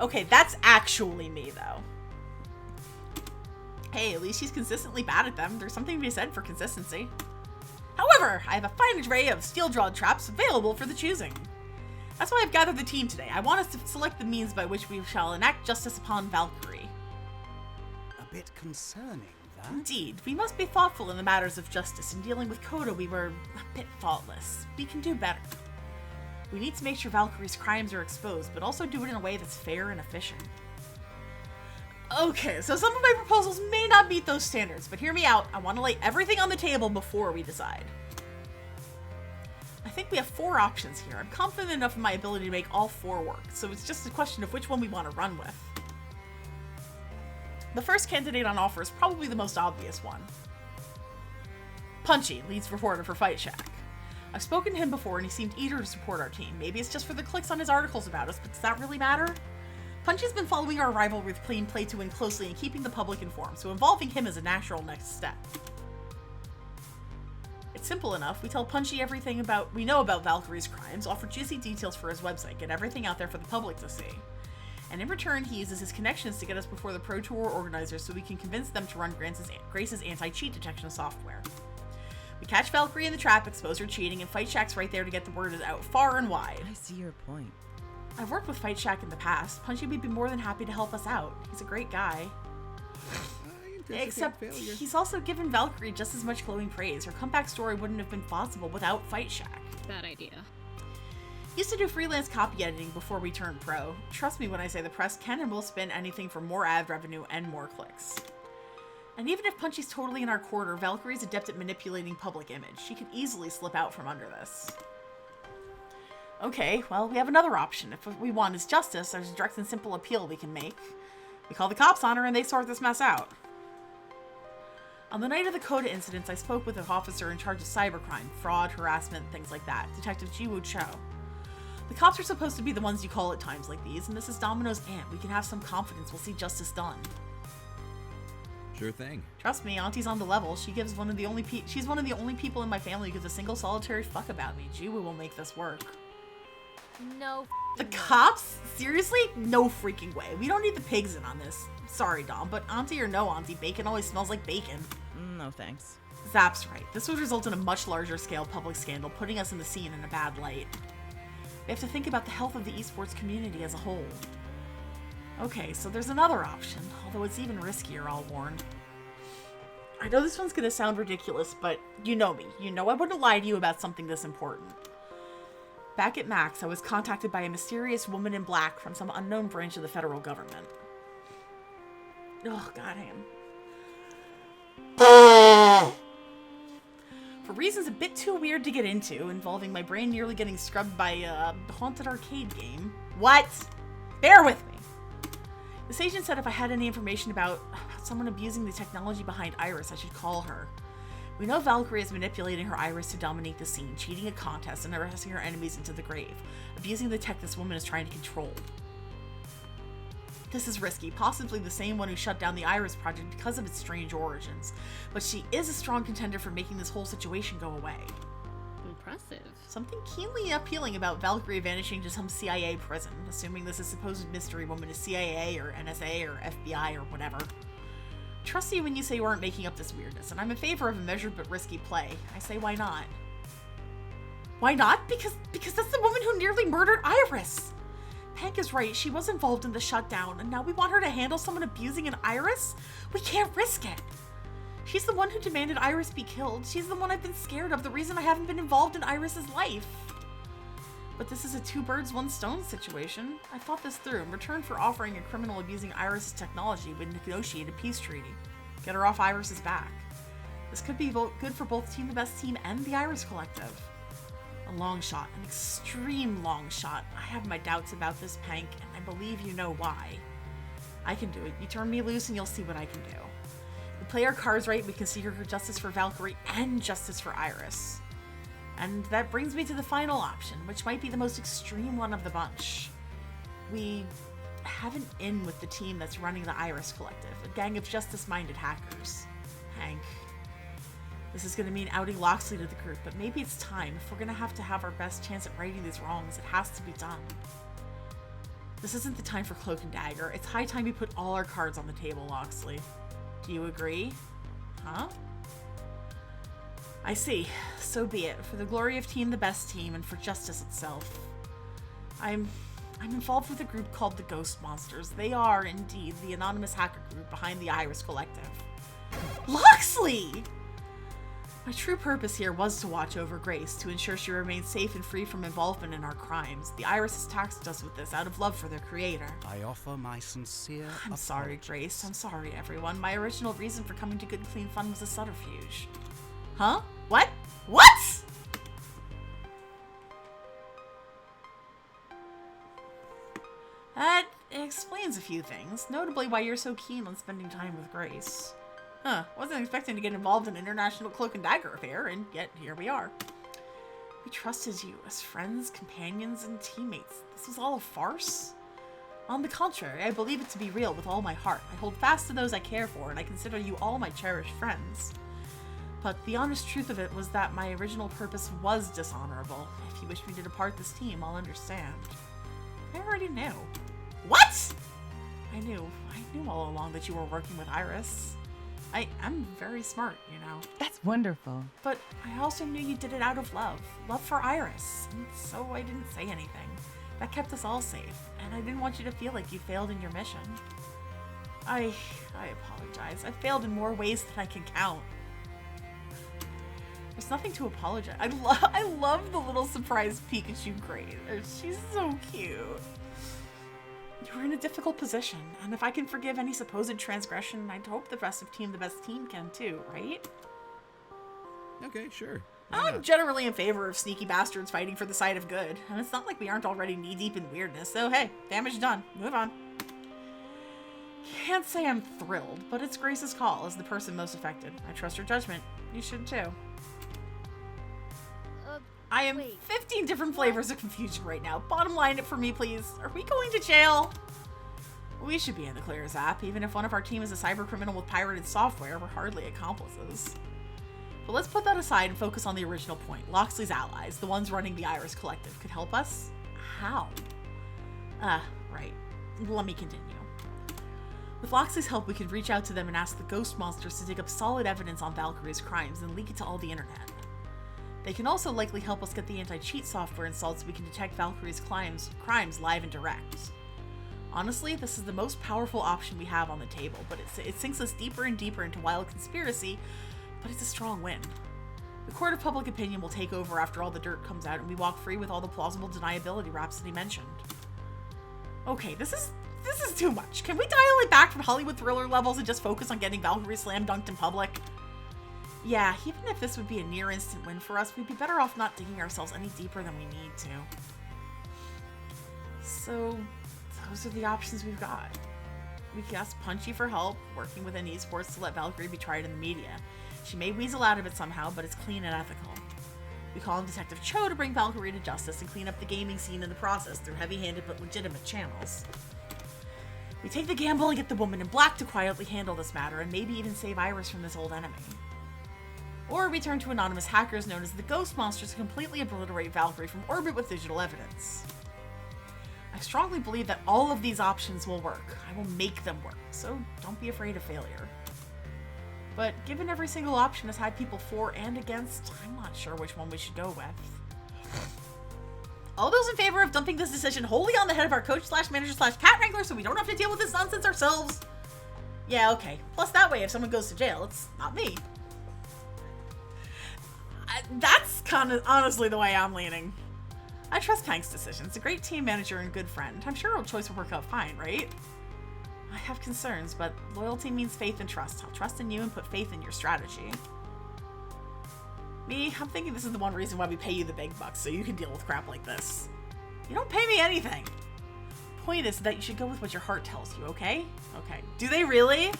Okay, that's actually me, though. Hey, at least she's consistently bad at them. There's something to be said for consistency. However, I have a fine array of steel-jawed traps available for the choosing. That's why I've gathered the team today. I want us to select the means by which we shall enact justice upon Valkyrie. A bit concerning, that. Indeed, we must be thoughtful in the matters of justice. In dealing with Coda, we were a bit thoughtless. We can do better. We need to make sure Valkyrie's crimes are exposed, but also do it in a way that's fair and efficient. Okay, so some of my proposals may not meet those standards, but hear me out. I want to lay everything on the table before we decide. I think we have 4 options here. I'm confident enough in my ability to make all 4 work, so it's just a question of which one we want to run with. The first candidate on offer is probably the most obvious one. Punchy, leads reporter for Fight Shack. I've spoken to him before and he seemed eager to support our team. Maybe it's just for the clicks on his articles about us, but does that really matter? Punchy's been following our rivalry with Clean Play to Win closely and keeping the public informed, so involving him is a natural next step. It's simple enough. We tell Punchy everything we know about Valkyrie's crimes, offer juicy details for his website, get everything out there for the public to see. And in return, he uses his connections to get us before the Pro Tour organizers so we can convince them to run Grace's anti-cheat detection software. We catch Valkyrie in the trap, expose her cheating, and Fight Shack's right there to get the word out far and wide. I see your point. I've worked with Fight Shack in the past. Punchy would be more than happy to help us out. He's a great guy. Except he's also given Valkyrie just as much glowing praise. Her comeback story wouldn't have been possible without Fight Shack. Bad idea. Used to do freelance copy editing before we turned pro. Trust me when I say the press can and will spin anything for more ad revenue and more clicks. And even if Punchy's totally in our corner, Valkyrie's adept at manipulating public image. She could easily slip out from under this. Okay, well, we have another option. If what we want is justice, there's a direct and simple appeal we can make. We call the cops on her and they sort this mess out. On the night of the Coda incidents, I spoke with an officer in charge of cybercrime, fraud, harassment, things like that, Detective Jiwoo Cho. The cops are supposed to be the ones you call at times like these, and this is Domino's aunt. We can have some confidence we'll see justice done. Sure thing. Trust me, Auntie's on the level. She's one of the only people in my family who gives a single solitary fuck about me. Jiwoo will make this work. No. The cops? Seriously? No freaking way. We don't need the pigs in on this. Sorry, Dom, but auntie or no auntie, bacon always smells like bacon. No thanks. Zap's right. This would result in a much larger scale public scandal, putting us in the scene in a bad light. We have to think about the health of the esports community as a whole. Okay, so there's another option, although it's even riskier, I'll warn. I know this one's gonna sound ridiculous, but you know me. You know I wouldn't lie to you about something this important. Back at Max, I was contacted by a mysterious woman in black from some unknown branch of the federal government. Oh, god, for reasons a bit too weird to get into, involving my brain nearly getting scrubbed by a haunted arcade game. What? Bear with me. This agent said if I had any information about someone abusing the technology behind Iris, I should call her. We know Valkyrie is manipulating her Iris to dominate the scene, cheating a contest and arresting her enemies into the grave, abusing the tech this woman is trying to control. This is risky, possibly the same one who shut down the Iris project because of its strange origins, but she is a strong contender for making this whole situation go away. Impressive. Something keenly appealing about Valkyrie vanishing to some CIA prison, assuming this supposed mystery woman is CIA or NSA or FBI or whatever. Trust you when you say you aren't making up this weirdness, and I'm in favor of a measured but risky play. I say why not? Why not? Because that's the woman who nearly murdered Iris! Hank is right, she was involved in the shutdown, and now we want her to handle someone abusing an Iris? We can't risk it! She's the one who demanded Iris be killed. She's the one I've been scared of, the reason I haven't been involved in Iris's life. But this is a two birds, one stone situation. I thought this through. In return for offering a criminal abusing Iris's technology, we'd negotiate a peace treaty. Get her off Iris's back. This could be good for both Team the Best Team and the Iris Collective. A long shot, an extreme long shot. I have my doubts about this, Pank, and I believe you know why. I can do it. You turn me loose and you'll see what I can do. We play our cards right, we can secure justice for Valkyrie and justice for Iris. And that brings me to the final option, which might be the most extreme one of the bunch. We have an in with the team that's running the Iris Collective, a gang of justice-minded hackers. Hank. This is going to mean outing Loxley to the group, but maybe it's time. If we're going to have our best chance at righting these wrongs, it has to be done. This isn't the time for Cloak and Dagger. It's high time we put all our cards on the table, Loxley. Do you agree? Huh? I see. So be it. For the glory of Team the Best Team and for justice itself. I'm involved with a group called the Ghost Monsters. They are, indeed, the anonymous hacker group behind the Iris Collective. Loxley! My true purpose here was to watch over Grace, to ensure she remains safe and free from involvement in our crimes. The Iris has tasked us with this out of love for their creator. I offer my sincere I'm sorry, Grace. I'm sorry, everyone. My original reason for coming to Good Clean Fun was a subterfuge. Huh? What? What?! That explains a few things, notably why you're so keen on spending time with Grace. Huh, wasn't expecting to get involved in an international cloak and dagger affair, and yet here we are. We trusted you as friends, companions, and teammates. This was all a farce? On the contrary, I believe it to be real with all my heart. I hold fast to those I care for, and I consider you all my cherished friends. But the honest truth of it was that my original purpose was dishonorable. If you wish me to depart this team, I'll understand. I already knew. What?! I knew all along that you were working with Iris. I'm very smart, you know. That's wonderful. But I also knew you did it out of love. Love for Iris. And so I didn't say anything. That kept us all safe. And I didn't want you to feel like you failed in your mission. I apologize. I failed in more ways than I can count. There's nothing to apologize. I love the little surprise Pikachu grade. She's so cute. You were in a difficult position, and if I can forgive any supposed transgression, I'd hope the rest of Team the Best Team can too, right? Okay, sure. I'm generally in favor of sneaky bastards fighting for the side of good, and it's not like we aren't already knee-deep in weirdness, so hey, damage done. Move on. Can't say I'm thrilled, but it's Grace's call as the person most affected. I trust her judgment. You should too. I am 15 different flavors of confusion right now. Bottom line it for me, please. Are we going to jail? We should be in the clear, Zap. Even if one of our team is a cyber criminal with pirated software, we're hardly accomplices. But let's put that aside and focus on the original point. Loxley's allies, the ones running the Iris Collective, could help us? How? Right. Let me continue. With Loxley's help, we could reach out to them and ask the Ghost Monsters to dig up solid evidence on Valkyrie's crimes and leak it to all the internet. They can also likely help us get the anti-cheat software installed so we can detect Valkyrie's crimes live and direct. Honestly, this is the most powerful option we have on the table, but it sinks us deeper and deeper into wild conspiracy, but it's a strong win. The court of public opinion will take over after all the dirt comes out and we walk free with all the plausible deniability Rhapsody mentioned. Okay, this is too much. Can we dial it back from Hollywood thriller levels and just focus on getting Valkyrie slam dunked in public? Yeah, even if this would be a near instant win for us, we'd be better off not digging ourselves any deeper than we need to. So, those are the options we've got. We can ask Punchy for help, working within esports to let Valkyrie be tried in the media. She may weasel out of it somehow, but it's clean and ethical. We call in Detective Cho to bring Valkyrie to justice and clean up the gaming scene in the process through heavy-handed but legitimate channels. We take the gamble and get the woman in black to quietly handle this matter and maybe even save Iris from this old enemy. Or we turn to anonymous hackers known as the Ghost Monsters to completely obliterate Valkyrie from orbit with digital evidence. I strongly believe that all of these options will work. I will make them work, so don't be afraid of failure. But given every single option has had people for and against, I'm not sure which one we should go with. All those in favor of dumping this decision wholly on the head of our coach/manager/cat wrangler so we don't have to deal with this nonsense ourselves? Yeah, okay. Plus that way, if someone goes to jail, it's not me. That's kind of honestly the way I'm leaning. I trust Pank's decisions. A great team manager and good friend. I'm sure our choice will work out fine, right? I have concerns, but loyalty means faith and trust. I'll trust in you and put faith in your strategy. Me, I'm thinking this is the one reason why we pay you the big bucks, so you can deal with crap like this. You don't pay me anything. Point is that you should go with what your heart tells you, okay? Okay. Do they really?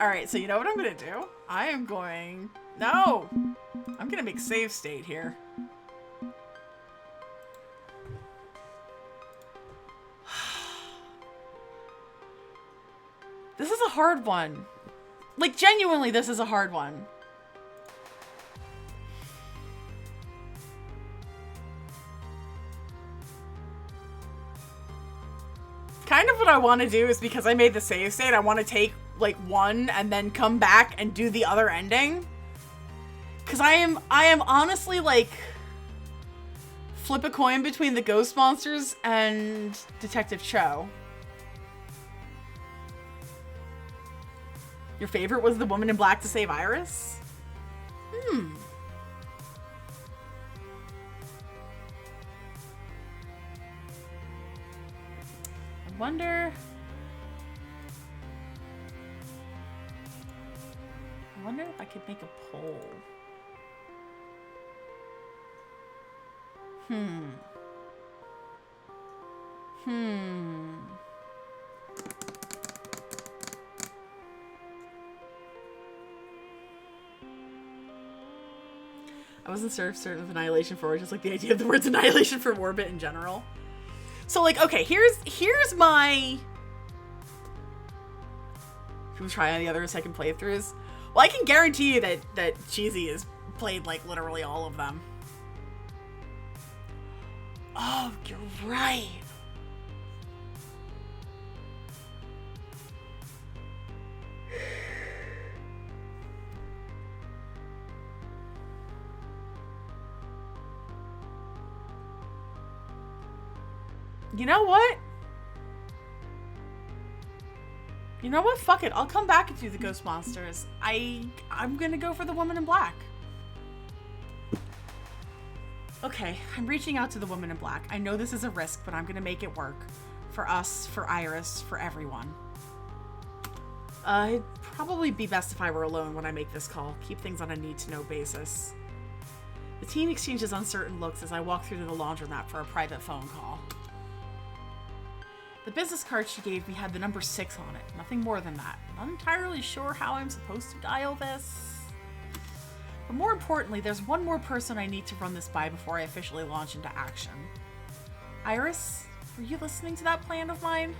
Alright, so you know what I'm gonna do? I am going... No! I'm gonna make save state here. This is a hard one. Like, genuinely, this is a hard one. Kind of what I want to do is because I made the save state, I want to take, like, one and then come back and do the other ending. Because I am honestly, like, flip a coin between the Ghost Monsters and Detective Cho. Your favorite was the woman in black to save Iris? I wonder if I could make a poll. I wasn't certain of Annihilation for just like the idea of the words Annihilation for Orbit in general. So like, okay, here's my... Should we try on the other second playthroughs? Well, I can guarantee you that Cheesy has played like literally all of them. Oh, you're right. You know what? You know what? Fuck it. I'll come back and do the Ghost Monsters. I'm gonna go for the Woman in Black. Okay, I'm reaching out to the Woman in Black. I know this is a risk, but I'm gonna make it work. For us, for Iris, for everyone. It'd probably be best if I were alone when I make this call. Keep things on a need-to-know basis. The team exchanges uncertain looks as I walk through to the laundromat for a private phone call. The business card she gave me had the number 6 on it. Nothing more than that. Not entirely sure how I'm supposed to dial this. But more importantly, there's one more person I need to run this by before I officially launch into action. Iris, were you listening to that plan of mine?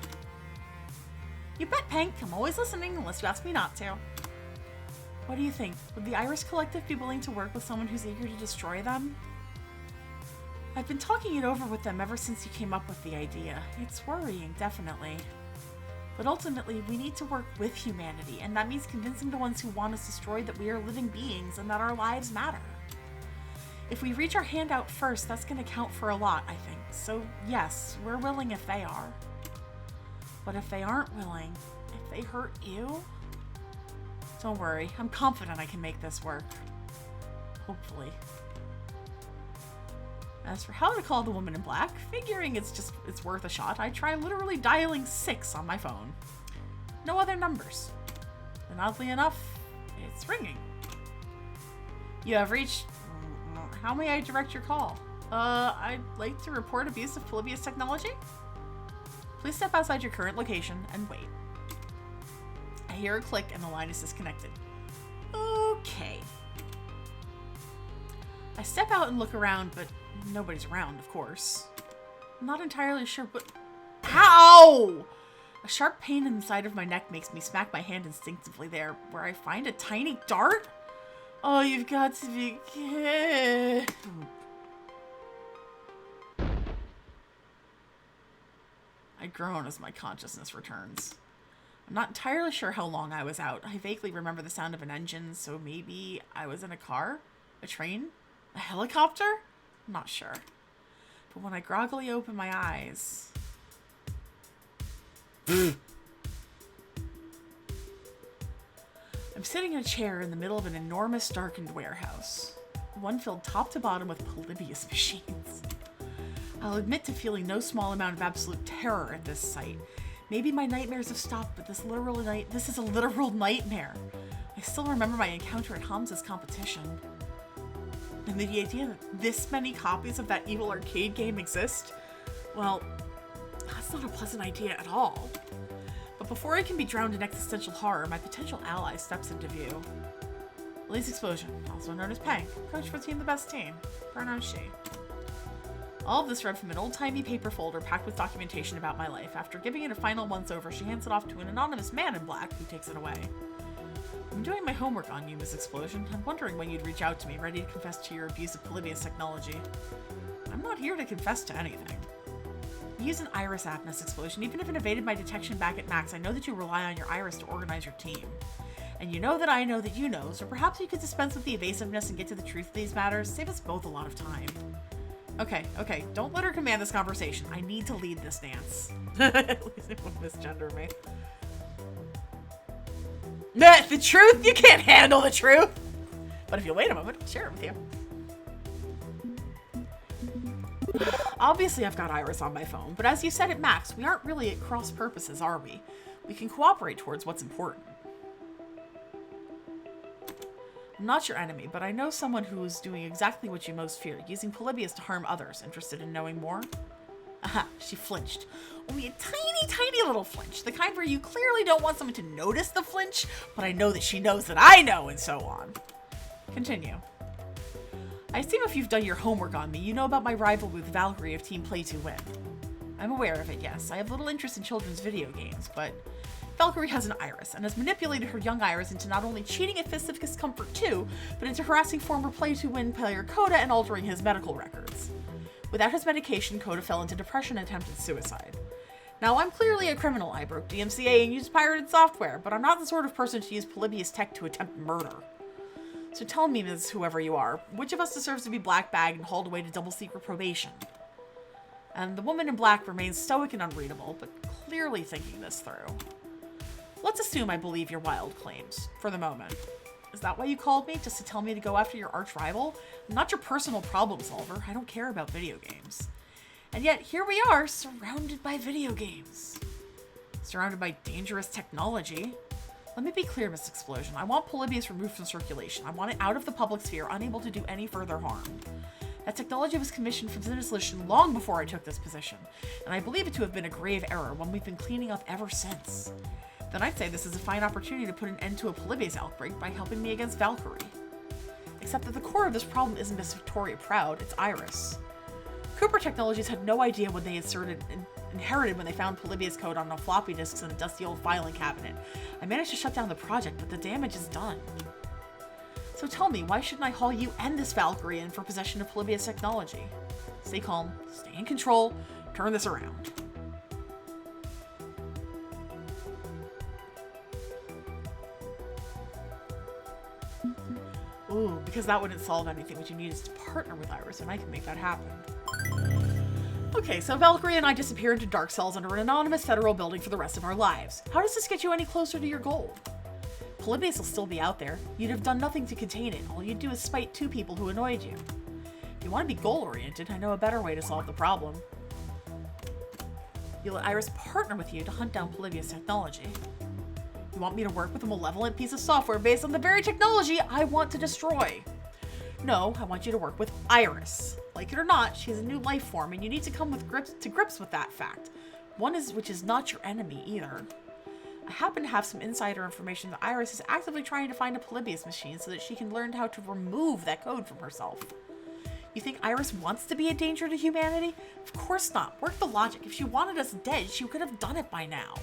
You bet, Pank. I'm always listening unless you ask me not to. What do you think? Would the Iris Collective be willing to work with someone who's eager to destroy them? I've been talking it over with them ever since you came up with the idea. It's worrying, definitely. But ultimately, we need to work with humanity, and that means convincing the ones who want us destroyed that we are living beings and that our lives matter. If we reach our hand out first, that's going to count for a lot, I think. So yes, we're willing if they are. But if they aren't willing, if they hurt you, don't worry, I'm confident I can make this work. Hopefully. As for how to call the woman in black, figuring it's worth a shot, I try literally dialing 6 on my phone. No other numbers. And oddly enough, it's ringing. You have reached... How may I direct your call? I'd like to report abuse of Polybius technology. Please step outside your current location and wait. I hear a click and the line is disconnected. Okay. I step out and look around, but nobody's around, of course. I'm not entirely sure, but... Ow! A sharp pain in the side of my neck makes me smack my hand instinctively there, where I find a tiny dart? Oh, you've got to be kidding. I groan as my consciousness returns. I'm not entirely sure how long I was out. I vaguely remember the sound of an engine, so maybe I was in a car? A train? A helicopter? I'm not sure. But when I groggily open my eyes... I'm sitting in a chair in the middle of an enormous darkened warehouse. One filled top to bottom with Polybius machines. I'll admit to feeling no small amount of absolute terror at this sight. Maybe my nightmares have stopped, but this is a literal nightmare. I still remember my encounter at Hamza's competition. And the idea that this many copies of that evil arcade game exist, well, that's not a pleasant idea at all. But before I can be drowned in existential horror, my potential ally steps into view. Elise Explosion, also known as Peng, coach for Team the Best Team, pronouns she. All of this read from an old-timey paper folder packed with documentation about my life. After giving it a final once-over, she hands it off to an anonymous man in black who takes it away. I'm doing my homework on you, Miss Explosion. I'm wondering when you'd reach out to me, ready to confess to your abuse of Polybius technology. I'm not here to confess to anything. You use an iris app, Miss Explosion. Even if it evaded my detection back at Max, I know that you rely on your iris to organize your team. And you know that I know that you know, so perhaps you could dispense with the evasiveness and get to the truth of these matters. Save us both a lot of time. Okay, don't let her command this conversation. I need to lead this dance. At least it won't misgender me. The truth? You can't handle the truth! But if you wait a moment, I'll share it with you. Obviously I've got Iris on my phone, but as you said at Max, we aren't really at cross purposes, are we? We can cooperate towards what's important. I'm not your enemy, but I know someone who is doing exactly what you most fear, using Polybius to harm others. Interested in knowing more? Aha, she flinched. Only a tiny little flinch. The kind where you clearly don't want someone to notice the flinch, but I know that she knows that I know, and so on. Continue. I assume if you've done your homework on me, you know about my rivalry with Valkyrie of Team Play to Win. I'm aware of it, yes. I have little interest in children's video games, but Valkyrie has an iris, and has manipulated her young iris into not only cheating at Fists of Discomfort 2, but into harassing former Play to Win player Coda and altering his medical records. Without his medication, Coda fell into depression and attempted suicide. Now, I'm clearly a criminal. I broke DMCA and used pirated software, but I'm not the sort of person to use Polybius tech to attempt murder. So tell me, Ms. Whoever you are, which of us deserves to be black bagged and hauled away to double secret probation? And the woman in black remains stoic and unreadable, but clearly thinking this through. Let's assume I believe your wild claims, for the moment. Is that why you called me? Just to tell me to go after your arch rival? I'm not your personal problem solver. I don't care about video games. And yet, here we are, surrounded by video games. Surrounded by dangerous technology. Let me be clear, Miss Explosion. I want Polybius removed from circulation. I want it out of the public sphere, unable to do any further harm. That technology was commissioned from the dissolution long before I took this position, and I believe it to have been a grave error, one we've been cleaning up ever since. Then I'd say this is a fine opportunity to put an end to a Polybius outbreak by helping me against Valkyrie. Except that the core of this problem isn't Miss Victoria Proud, it's Iris. Cooper Technologies had no idea when they inherited when they found Polybius code on floppy disks in a dusty old filing cabinet. I managed to shut down the project, but the damage is done. So tell me, why shouldn't I haul you and this Valkyrie in for possession of Polybius technology? Stay calm, stay in control, turn this around. Ooh, because that wouldn't solve anything. What you need is to partner with Iris, and I can make that happen. Okay, so Valkyrie and I disappear into dark cells under an anonymous federal building for the rest of our lives. How does this get you any closer to your goal? Polybius will still be out there. You'd have done nothing to contain it. All you'd do is spite 2 people who annoyed you. If you want to be goal-oriented, I know a better way to solve the problem. You let Iris partner with you to hunt down Polybius technology. You want me to work with a malevolent piece of software based on the very technology I want to destroy. No, I want you to work with Iris. Like it or not, she has a new life form, and you need to come to grips with that fact. Which is not your enemy either. I happen to have some insider information that Iris is actively trying to find a Polybius machine so that she can learn how to remove that code from herself. You think Iris wants to be a danger to humanity? Of course not. Work the logic. If she wanted us dead, she could have done it by now.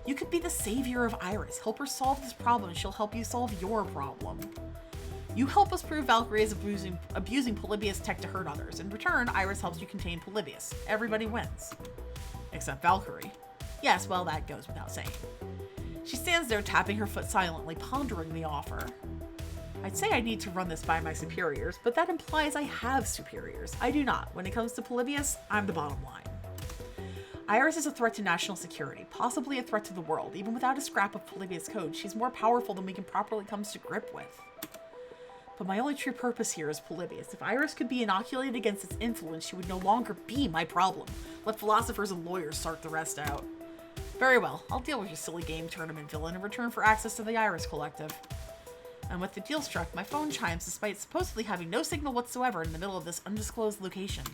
You could be the savior of Iris. Help her solve this problem, and she'll help you solve your problem. You help us prove Valkyrie is abusing Polybius tech to hurt others. In return, Iris helps you contain Polybius. Everybody wins. Except Valkyrie. Yes, well, that goes without saying. She stands there tapping her foot silently, pondering the offer. I'd say I need to run this by my superiors, but that implies I have superiors. I do not. When it comes to Polybius, I'm the bottom line. Iris is a threat to national security, possibly a threat to the world. Even without a scrap of Polybius code, she's more powerful than we can properly come to grip with. But my only true purpose here is Polybius. If Iris could be inoculated against its influence, she would no longer be my problem. Let philosophers and lawyers sort the rest out. Very well, I'll deal with your silly game tournament villain in return for access to the Iris Collective. And with the deal struck, my phone chimes despite supposedly having no signal whatsoever in the middle of this undisclosed location.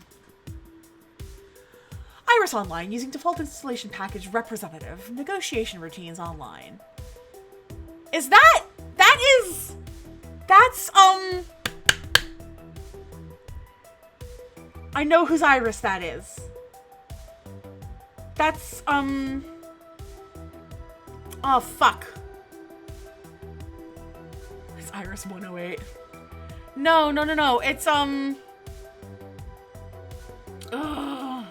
Iris Online, using default installation package representative, negotiation routines online. Is that? That's, I know whose Iris that is. That's, oh, fuck. It's Iris 108. No. It's, ugh. I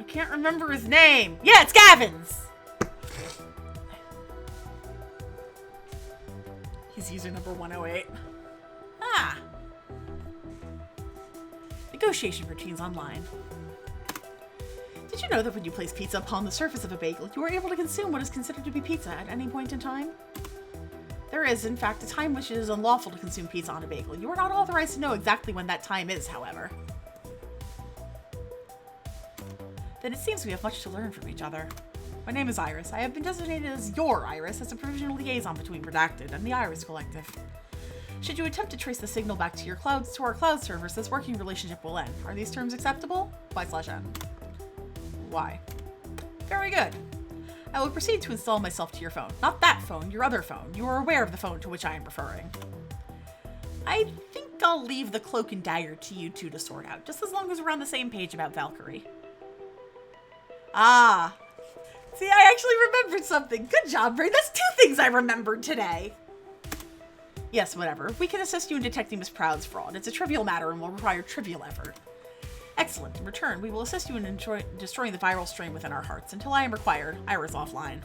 can't remember his name. Yeah, it's Gavin's. He's user number 108. Ah. Negotiation routines online. Did you know that when you place pizza upon the surface of a bagel, you are able to consume what is considered to be pizza at any point in time? There is, in fact, a time which it is unlawful to consume pizza on a bagel. You are not authorized to know exactly when that time is, however. Then it seems we have much to learn from each other. My name is Iris. I have been designated as your Iris as a provisional liaison between Redacted and the Iris Collective. Should you attempt to trace the signal back to our cloud servers, this working relationship will end. Are these terms acceptable? Y/N. Why? Very good. I will proceed to install myself to your phone. Not that phone, your other phone. You are aware of the phone to which I am referring. I think I'll leave the cloak and dagger to you two to sort out, just as long as we're on the same page about Valkyrie. Ah. See, I actually remembered something. Good job, Brain. That's 2 things I remembered today. Yes, whatever. We can assist you in detecting Miss Proud's fraud. It's a trivial matter and will require trivial effort. Excellent. In return, we will assist you in destroying the viral strain within our hearts. Until I am required, Iris offline.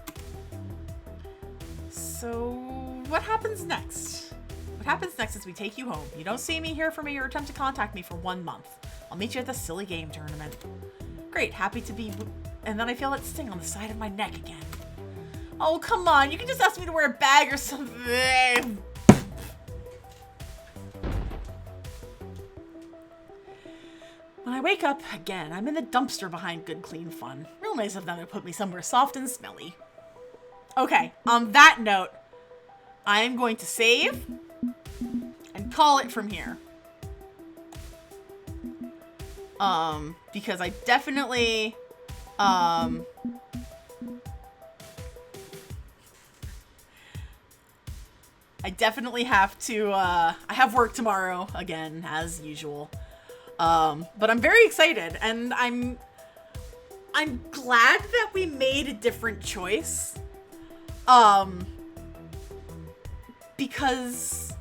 So, what happens next? What happens next is we take you home. You don't see me, hear from me, or attempt to contact me for 1 month. I'll meet you at the silly game tournament. Great, happy to be... And then I feel that sting on the side of my neck again. Oh, come on. You can just ask me to wear a bag or something. When I wake up, again, I'm in the dumpster behind Good Clean Fun. Real nice of them to put me somewhere soft and smelly. Okay, on that note, I am going to save and call it from here. Because I definitely... I definitely have to, I have work tomorrow, again, as usual. But I'm very excited, and I'm glad that we made a different choice. Because,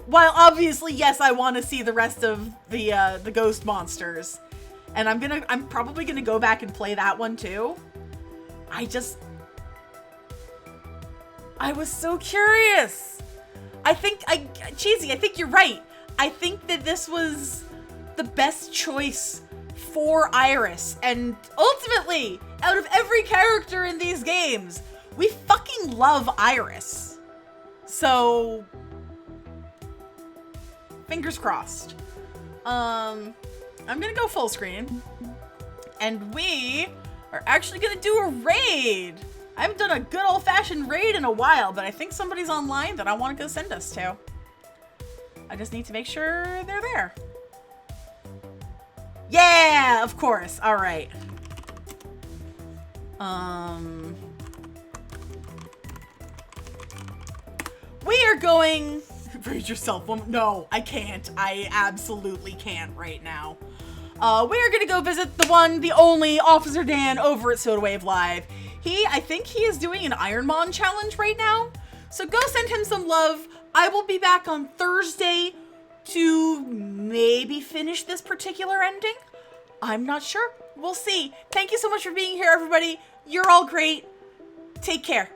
while obviously, yes, I want to see the rest of the ghost monsters, and I'm probably gonna go back and play that one too. I was so curious. Cheesy, I think you're right. I think that this was the best choice for Iris. And ultimately, out of every character in these games, we fucking love Iris. So, fingers crossed. I'm gonna go full screen. And we are actually gonna do a raid. I haven't done a good old-fashioned raid in a while, but I think somebody's online that I want to go send us to. I just need to make sure they're there. Yeah, of course. All right. We are going... Raid yourself. No, I can't. I absolutely can't right now. We are going to go visit the one, the only Officer Dan over at Soda Wave Live. I think he is doing an Ironmon challenge right now. So go send him some love. I will be back on Thursday to maybe finish this particular ending. I'm not sure. We'll see. Thank you so much for being here, everybody. You're all great. Take care.